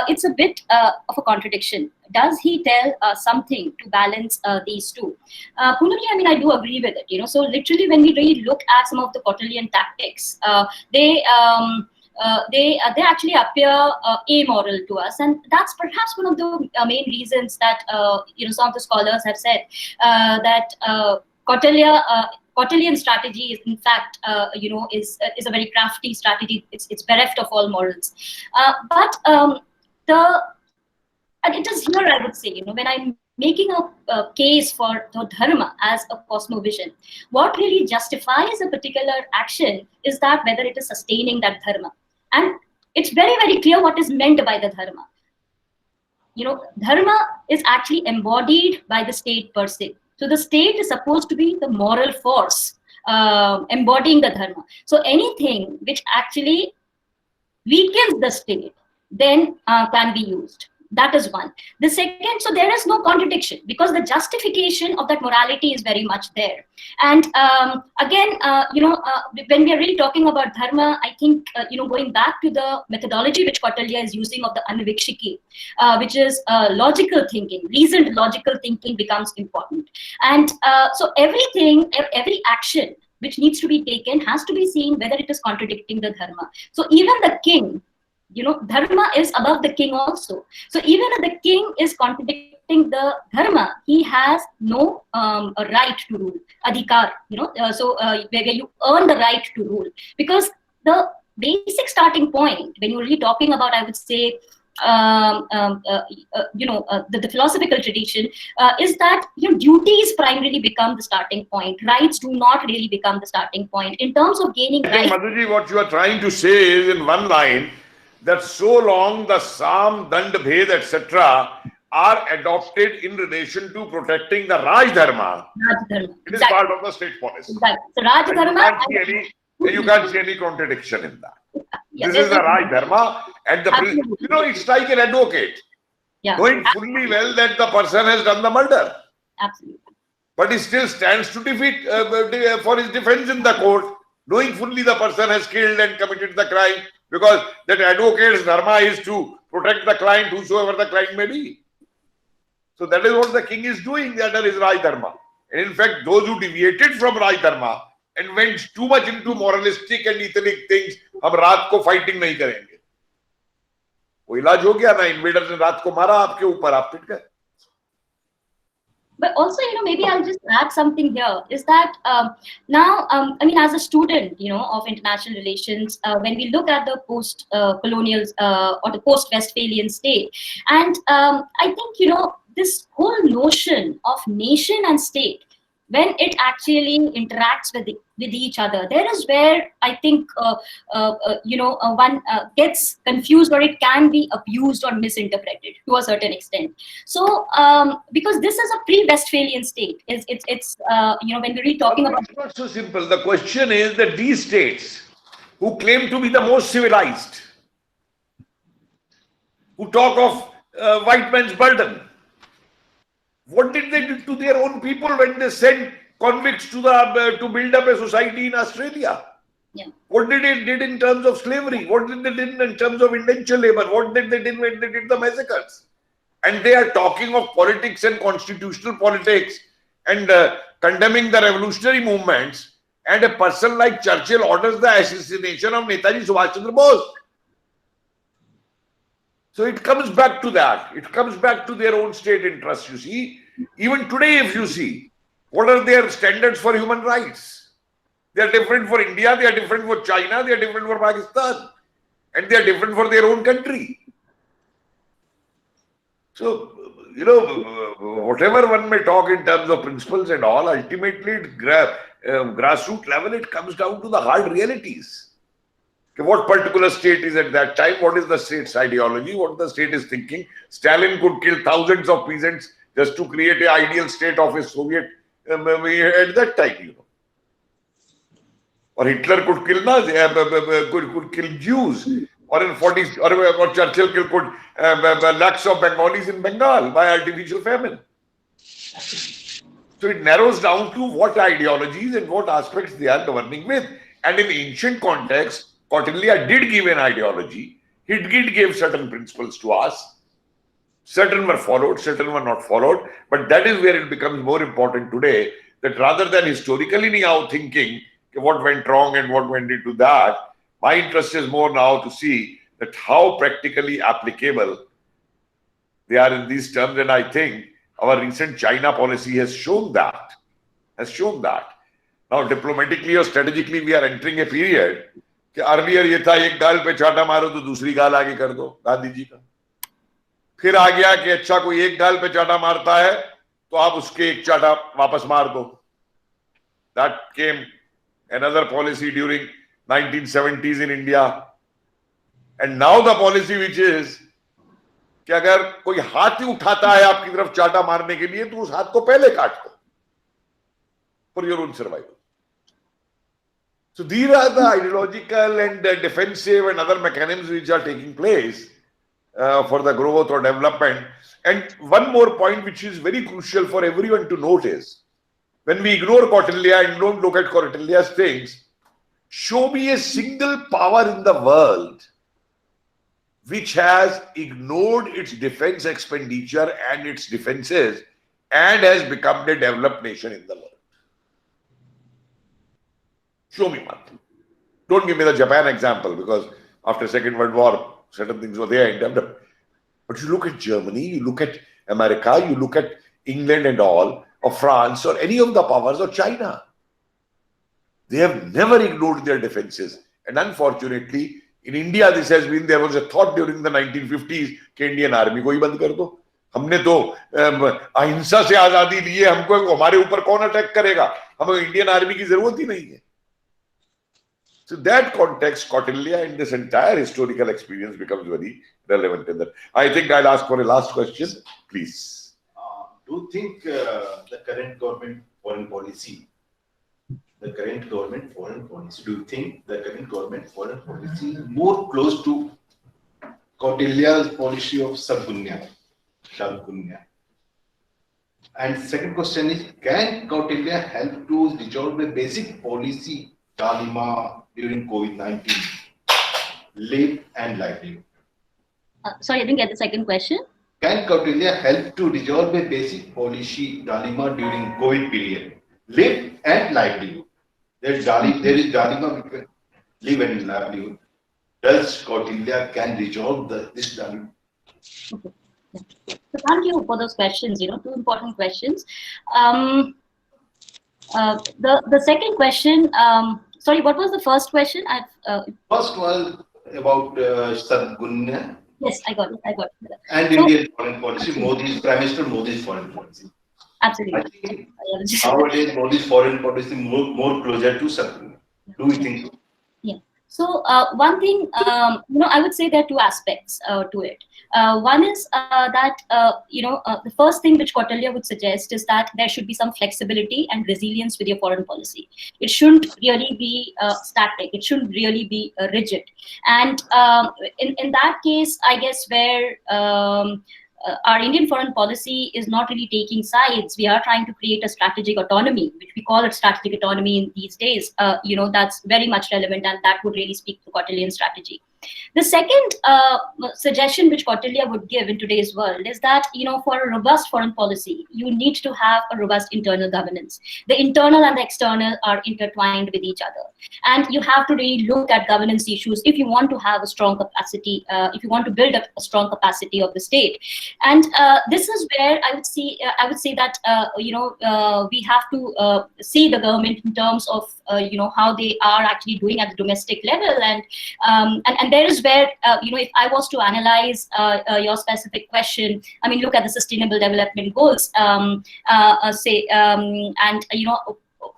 it's a bit of a contradiction. Does he tell something to balance these two? Poonamji, I mean, I do agree with it. So literally, when we really look at some of the Kautilyan tactics, they they actually appear amoral to us, and that's perhaps one of the main reasons that some of the scholars have said that Kautilyan strategy is, in fact, is a very crafty strategy. It's bereft of all morals, but and it is here, I would say, when I'm making a case for the dharma as a cosmovision, what really justifies a particular action is that whether it is sustaining that dharma. And it's very, very clear what is meant by the dharma. Dharma is actually embodied by the state per se. So the state is supposed to be the moral force embodying the dharma. So anything which actually weakens the state then can be used. That is one. The second, so there is no contradiction because the justification of that morality is very much there. And again, when we are really talking about dharma, I think, going back to the methodology which Kautilya is using of the anvikshiki, which is logical thinking, reasoned logical thinking becomes important. And so every action which needs to be taken has to be seen whether it is contradicting the dharma. So even the king, dharma is above the king also. So even if the king is contradicting the dharma, he has no right to rule, adhikar, where you earn the right to rule. Because the basic starting point, when you're really talking about, I would say, the philosophical tradition, is that duties primarily become the starting point. Rights do not really become the starting point. In terms of gaining rights. Madhuji, what you are trying to say is in one line, that so long the Sam, Dand, Bhed, etc. are adopted in relation to protecting the Raj Dharma, it is part of the state policy. Exactly. So Raj Dharma, you can't see any contradiction in that. This is the Raj Dharma, and it's like an advocate knowing fully well that the person has done the murder. Absolutely. But he still stands to defeat for his defense in the court, knowing fully the person has killed and committed the crime. Because that advocate's dharma is to protect the client, whosoever the client may be. So that is what the king is doing under his Raj Dharma. And in fact, those who deviated from Raj Dharma and went too much into moralistic and ethnic things, हम रात को fighting नहीं करेंगे. वो इलाज हो गया ना, invaders ने रात को मारा आपके ऊपर, आप पिट गए. But also, maybe I'll just add something here, is that now, as a student, of international relations, when we look at the post-colonial or the post-Westphalian state, and I think, this whole notion of nation and state, when it actually interacts with each other, there is where I think one gets confused, or it can be abused or misinterpreted to a certain extent. So because this is a pre-Westphalian state, it's when we're really talking about. It's not so simple. The question is that these states who claim to be the most civilized, who talk of white man's burden, what did they do to their own people when they sent convicts to build up a society in Australia? Yeah. What did they did in terms of slavery? What did they did in terms of indentured labor? What did they did when they did the massacres? And they are talking of politics and constitutional politics and condemning the revolutionary movements. And a person like Churchill orders the assassination of Netaji Subhash Chandra Bose. So it comes back to that. It comes back to their own state interests, you see. Even today, if you see, what are their standards for human rights? They are different for India, they are different for China, they are different for Pakistan. And they are different for their own country. So, whatever one may talk in terms of principles and all, ultimately, grassroots level, it comes down to the hard realities. What particular state is at that time, what is the state's ideology, what the state is thinking. Stalin could kill thousands of peasants just to create an ideal state of a Soviet at that time, Or Hitler could kill Nazis, could kill Jews, or in 40s, or Churchill could lakhs of Bengalis in Bengal by artificial famine. So it narrows down to what ideologies and what aspects they are governing with. And in ancient context, Kautilya did give an ideology. He did give certain principles to us. Certain were followed, certain were not followed. But that is where it becomes more important today, that rather than historically now thinking what went wrong and what went into that, My interest is more now to see that how practically applicable they are in these terms, and I think our recent China policy has shown that. Now, diplomatically or strategically, we are entering a period कि earlier ये था एक गाल पे चाटा मारो तो दूसरी गाल आगे कर दो गांधी जी का, फिर आ गया कि अच्छा कोई एक गाल पे चाटा मारता है तो आप उसके एक चाटा वापस मार दो. That came another policy during 1970s in India, and now the policy which is कि अगर कोई हाथ ही उठाता है आपकी तरफ चाटा मारने के लिए तो उस हाथ को पहले काट दो for your own survival. So these are the ideological and defensive and other mechanisms which are taking place for the growth or development. And one more point which is very crucial for everyone to note is, when we ignore Kautilya and don't look at Kautilya's things, show me a single power in the world which has ignored its defense expenditure and its defenses and has become a developed nation in the world. Show me one. Don't give me the Japan example, because after Second World War, certain things were there in development. But you look at Germany, you look at America, you look at England and all, or France, or any of the powers, or China. They have never ignored their defenses. And unfortunately, in India, this has been, there was a thought during the 1950s कि Indian Army को ही बंद कर दो. हमने तो अहिंसा से आजादी ली है, हमको हमारे ऊपर कौन अटैक करेगा, हमें इंडियन आर्मी की जरूरत ही नहीं है. So that context, Kautilya and this entire historical experience becomes very relevant in that. I think I'll ask for a last question, please. Do you think the current government foreign policy, do you think the current government foreign policy is more close to Kautilya's policy of Sadgunya? And second question is, can Kautilya help to resolve the basic policy dilemma during COVID-19, live and livelihood? Sorry, I didn't get the second question. Can Kautilya help to resolve a basic policy dilemma during COVID period, live and livelihood? There is dilemma between live and livelihood. Does Kautilya can resolve this dilemma? Okay. Yeah. So thank you for those questions. Two important questions. The second question. Sorry, what was the first question? First was about Sadgunya. Yes, I got it. And Indian foreign policy, Prime Minister Modi's foreign policy. Absolutely. I think nowadays Modi's foreign policy more closer to Sadgunya. Do you think so? Yeah. So one thing, I would say there are two aspects to it. One is that, the first thing which Kautilya would suggest is that there should be some flexibility and resilience with your foreign policy. It shouldn't really be static. It shouldn't really be rigid. And in that case, I guess where our Indian foreign policy is not really taking sides. We are trying to create a strategic autonomy, which we call it strategic autonomy in these days. That's very much relevant, and that would really speak to Kautilyan strategy. The second suggestion which Kautilya would give in today's world is that, for a robust foreign policy, you need to have a robust internal governance. The internal and the external are intertwined with each other. And you have to really look at governance issues if you want to have a strong capacity, if you want to build up a strong capacity of the state. And this is where I would say that, we have to see the government in terms of, how they are actually doing at the domestic level. And there is where, if I was to analyze your specific question, look at the Sustainable Development Goals,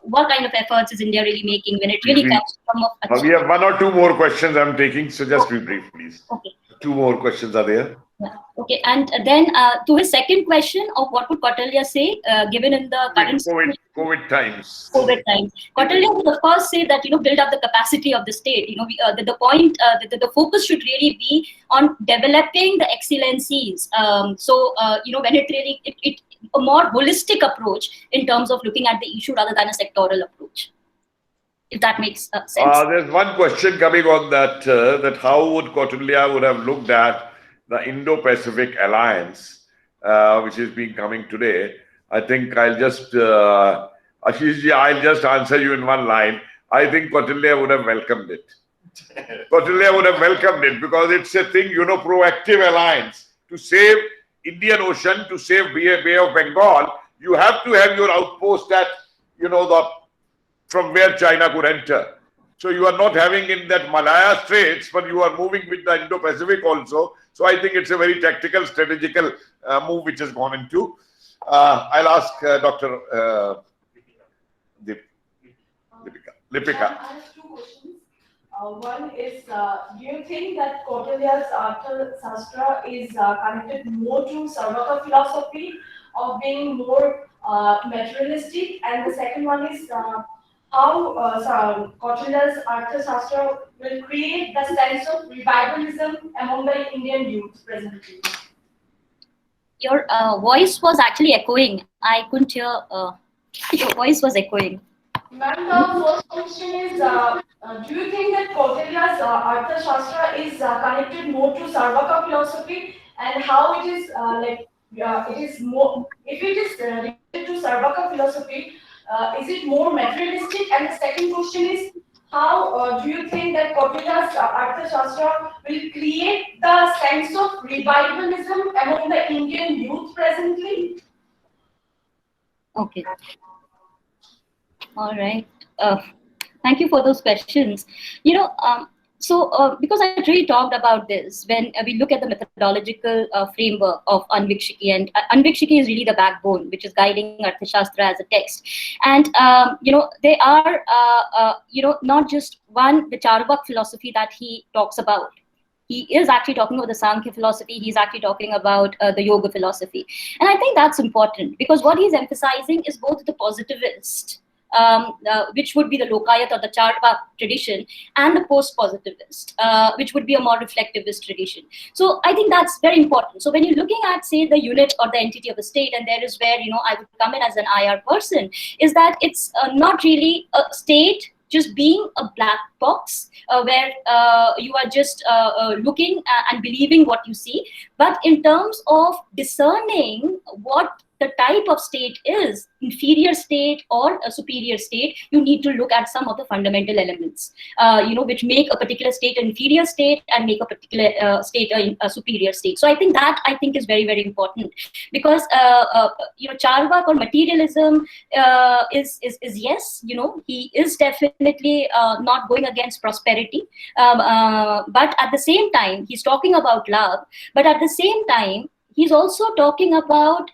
what kind of efforts is India really making when it really comes from we have one or two more questions I'm taking, so just be brief, please. Okay. Two more questions are there. Yeah. Okay, and then to his second question of what would Kautilya say, given in the current COVID times. COVID times, Kautilya would of course say that build up the capacity of the state. The point, the focus should really be on developing the excellencies. When it really it a more holistic approach in terms of looking at the issue rather than a sectoral approach. If that makes sense. There's one question coming on that, that how would Kautilya would have looked at the Indo-Pacific alliance, which is being coming today. I think I'll just, Ashish ji, I'll just answer you in one line. I think Kautilya would have welcomed it. Kautilya would have welcomed it because it's a thing, proactive alliance to save Indian Ocean, to save Bay of Bengal. You have to have your outpost at, from where China could enter. So you are not having in that Malaya Straits, but you are moving with the Indo-Pacific also. So I think it's a very tactical, strategical move which has gone into. I'll ask Dr. Lipika. I have two questions. One is, do you think that Kautilya's Arthashastra is connected more to Sarvaka philosophy of being more materialistic? And the second one is how Kautilya's Arthashastra will create the sense of revivalism among the Indian youth presently? Your voice was actually echoing. I couldn't hear. Your voice was echoing. Ma'am, the first question is, do you think that Kautilya's Arthashastra is connected more to Sarvaka philosophy, and how it is it is more, if it is related to Sarvaka philosophy, is it more materialistic? And the second question is, how do you think that Kautilya's Arthashastra will create the sense of revivalism among the Indian youth presently? Okay. All right. Thank you for those questions. Because I really talked about this, when we look at the methodological framework of Anvikshiki, and Anvikshiki is really the backbone which is guiding Arthashastra as a text. And, they are, not just the Charvak philosophy that he talks about. He is actually talking about the Sankhya philosophy. He's actually talking about the Yoga philosophy. And I think that's important because what he's emphasizing is both the positivist, which would be the Lokayat or the Charvak tradition, and the post-positivist, which would be a more reflectivist tradition. So I think that's very important. So when you're looking at, say, the unit or the entity of the state, and there is where, I would come in as an IR person, is that it's not really a state just being a black box where you are just looking and believing what you see, but in terms of discerning what the type of state is, inferior state or a superior state, you need to look at some of the fundamental elements, which make a particular state an inferior state and make a particular state a superior state. So I think that is very, very important because, Charvak or materialism is yes, he is definitely not going against prosperity, but at the same time, he's talking about love, but at the same time, he's also talking about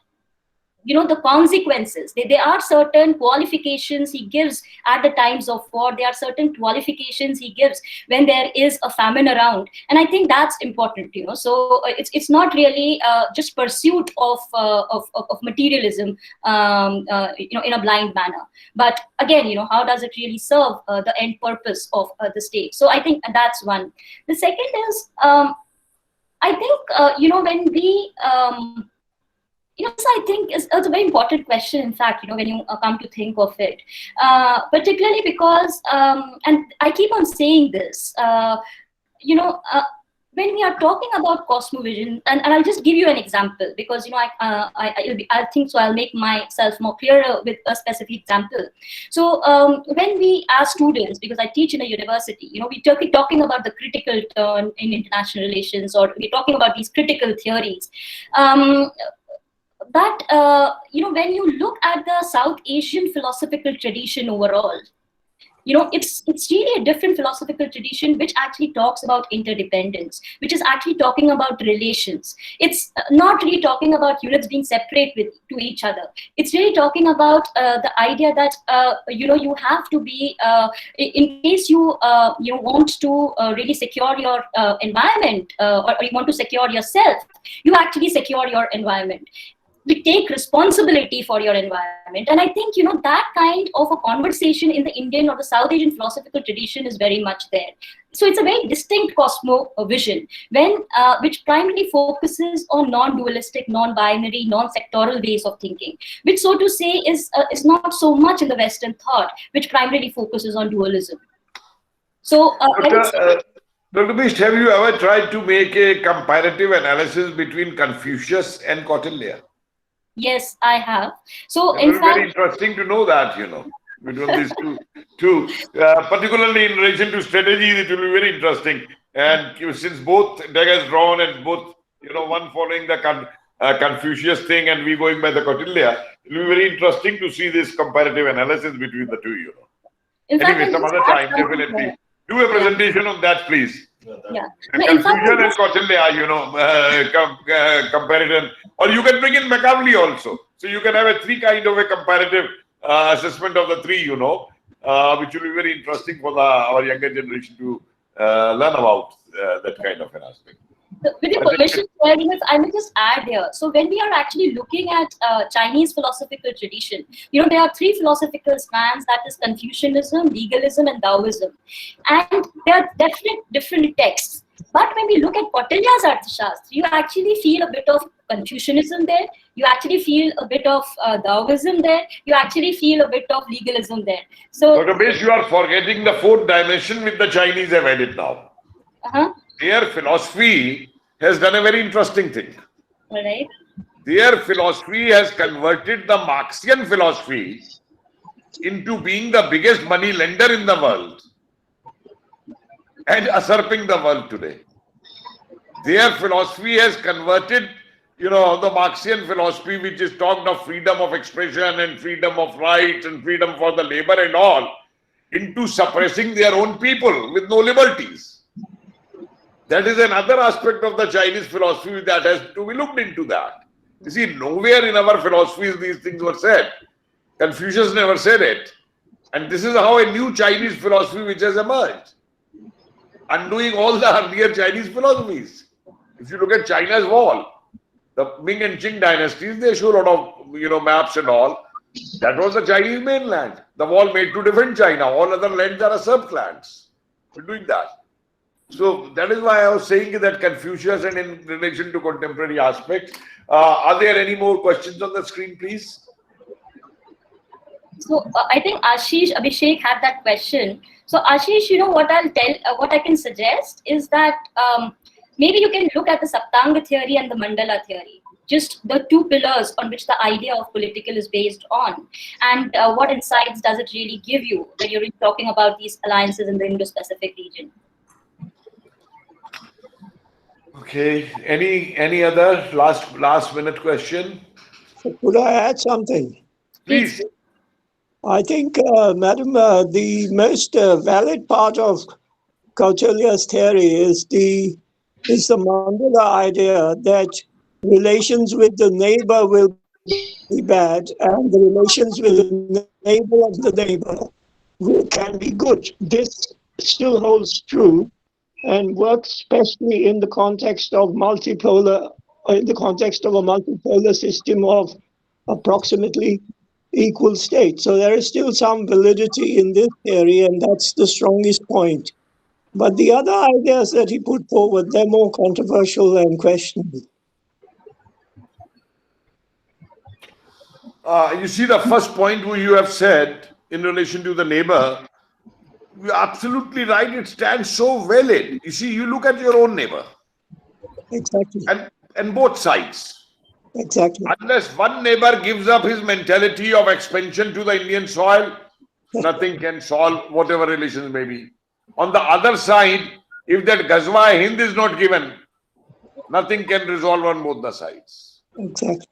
the consequences. There are certain qualifications he gives at the times of war. There are certain qualifications he gives when there is a famine around. And I think that's important, So it's not really just pursuit of materialism, in a blind manner. But again, how does it really serve the end purpose of the state? So I think that's one. The second is, I think, when we... this I think is a very important question, in fact, when you come to think of it, particularly because, and I keep on saying this, when we are talking about cosmovision, and I'll just give you an example because, I think so I'll make myself more clearer with a specific example. So when we ask students, because I teach in a university, we're talking about the critical turn in international relations, or we're talking about these critical theories. But, when you look at the South Asian philosophical tradition overall, it's really a different philosophical tradition which actually talks about interdependence, which is actually talking about relations. It's not really talking about units being separate to each other. It's really talking about the idea that, you have to be, in case you want to really secure your environment or you want to secure yourself, you actually secure your environment. We take responsibility for your environment. And I think, that kind of a conversation in the Indian or the South Asian philosophical tradition is very much there. So it's a very distinct cosmovision, which primarily focuses on non-dualistic, non-binary, non-sectoral ways of thinking, which, so to say, is not so much in the Western thought, which primarily focuses on dualism. So, Dr. Bisht, have you ever tried to make a comparative analysis between Confucius and Kautilya? Yes, I have. So, It in was fact, very interesting to know that, between these two True. Particularly in relation to strategies, it will be very interesting. And since both Teg has drawn and both, one following the Confucius thing and we going by the Kautilya, it will be very interesting to see this comparative analysis between the two. In fact, Anyway, some I'll other just add time, something definitely. here. Do a presentation on that, please. Yeah. And No, in fact, Confucian I'll and just- Kautilya, comparison. Or you can bring in Machiavelli also. So you can have a three kind of a comparative assessment of the three, which will be very interesting for our younger generation to learn about that kind of an aspect. So with your permission, I may just add here. So when we are actually looking at Chinese philosophical tradition, there are three philosophical strands, that is Confucianism, legalism, and Taoism. And there are different texts. But when we look at Kautilya's Arthashastra, you actually feel a bit of Confucianism there. You actually feel a bit of Taoism there. You actually feel a bit of legalism there. So, Dr. Bisht, you are forgetting the fourth dimension which the Chinese have added now. Their philosophy has done a very interesting thing. all right. Their philosophy has converted the Marxian philosophy into being the biggest money lender in the world and usurping the world today. Their philosophy has converted, the Marxian philosophy, which is talked of freedom of expression and freedom of rights and freedom for the labor and all, into suppressing their own people with no liberties. That is another aspect of the Chinese philosophy that has to be looked into that. You see, nowhere in our philosophies these things were said. Confucius never said it. And this is how a new Chinese philosophy which has emerged, undoing all the earlier Chinese philosophies. If you look at China's wall, the Ming and Qing dynasties, they show a lot of maps and all. That was the Chinese mainland. The wall made to defend China. All other lands are usurped lands. We're doing that. So that is why I was saying that Confucius and in relation to contemporary aspects. Are there any more questions on the screen, please? So I think Abhishek had that question. So Ashish, what I can suggest is that maybe you can look at the Saptanga theory and the Mandala theory, just the two pillars on which the idea of political is based on, and what insights does it really give you when you're talking about these alliances in the Indo-Pacific region? Okay. Any other last minute question? Could I add something? Please. I think, Madam, the most valid part of Kautilya's theory is the Mandala idea that relations with the neighbor will be bad and the relations with the neighbor of the neighbor can be good. This still holds true and works especially in the context of a multipolar system of approximately equal states. So there is still some validity in this theory, and that's the strongest point. But the other ideas that he put forward, they're more controversial and questionable. You see the first point where you have said in relation to the neighbor, you're absolutely right. It stands so valid. You see, you look at your own neighbor. Exactly. And both sides. Exactly. Unless one neighbor gives up his mentality of expansion to the Indian soil, nothing can solve whatever relations may be. On the other side, if that Ghazwa-e-Hind is not given, nothing can resolve on both the sides. Exactly.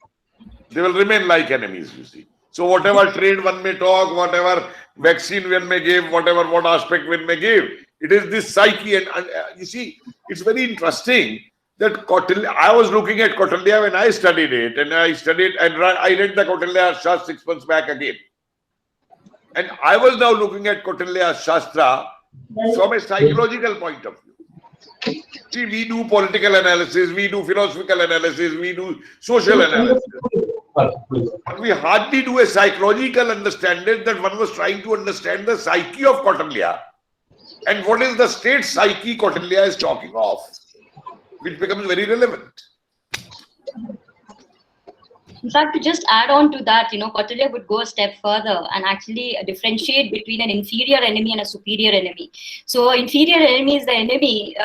They will remain like enemies, you see. So whatever trade one may talk, whatever vaccine one may give, what aspect one may give, it is this psyche. And you see, it's very interesting that Kautilya, I was looking at Kautilya when I studied it, and I read the Kautilya Shastra 6 months back again. And I was now looking at Kautilya Shastra from a psychological point of view. See, we do political analysis, we do philosophical analysis, we do social analysis. But we hardly do a psychological understanding that one was trying to understand the psyche of Kautilya and what is the state psyche Kautilya is talking of, which becomes very relevant. In fact, to just add on to that, Kautilya would go a step further and actually differentiate between an inferior enemy and a superior enemy. So, inferior enemy is the enemy.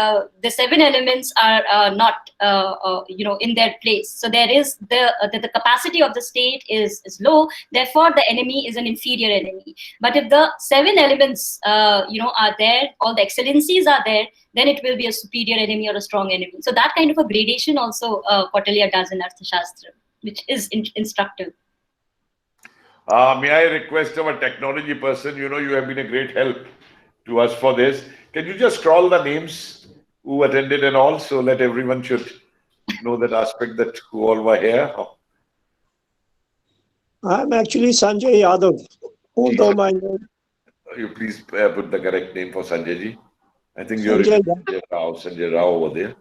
The 7 elements are not, in their place. So, there is the capacity of the state is low. Therefore, the enemy is an inferior enemy. But if the 7 elements, are there, all the excellencies are there, then it will be a superior enemy or a strong enemy. So, that kind of a gradation also Kautilya does in Arthashastra, which is instructive. May I request our technology person, you have been a great help to us for this. Can you just scroll the names who attended and all, so that everyone should know that aspect, that who all were here? I'm actually Sanjay Yadav, although my name You please put the correct name for Sanjay ji. I think you're Sanjay Rao over there.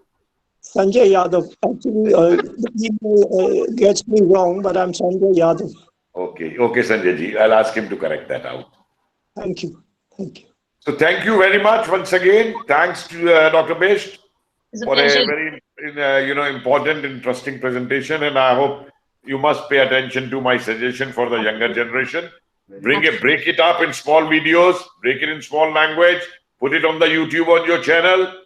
Sanjay Yadav. Actually, the email gets me wrong, but I'm Sanjay Yadav. Okay, Sanjay ji. I'll ask him to correct that out. Thank you. Thank you. So thank you very much once again. Thanks to Dr. Bisht for a very important, interesting presentation, and I hope you must pay attention to my suggestion for the younger generation. Break it up in small videos, break it in small language, put it on the YouTube on your channel,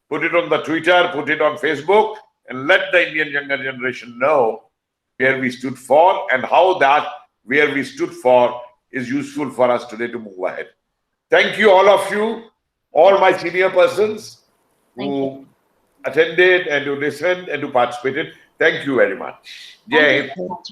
put it on the Twitter, put it on Facebook, and let the Indian younger generation know where we stood for and how that where we stood for is useful for us today to move ahead. Thank you, all of you, all my senior persons who attended and who listened and who participated. Thank you very much. Jai Hind.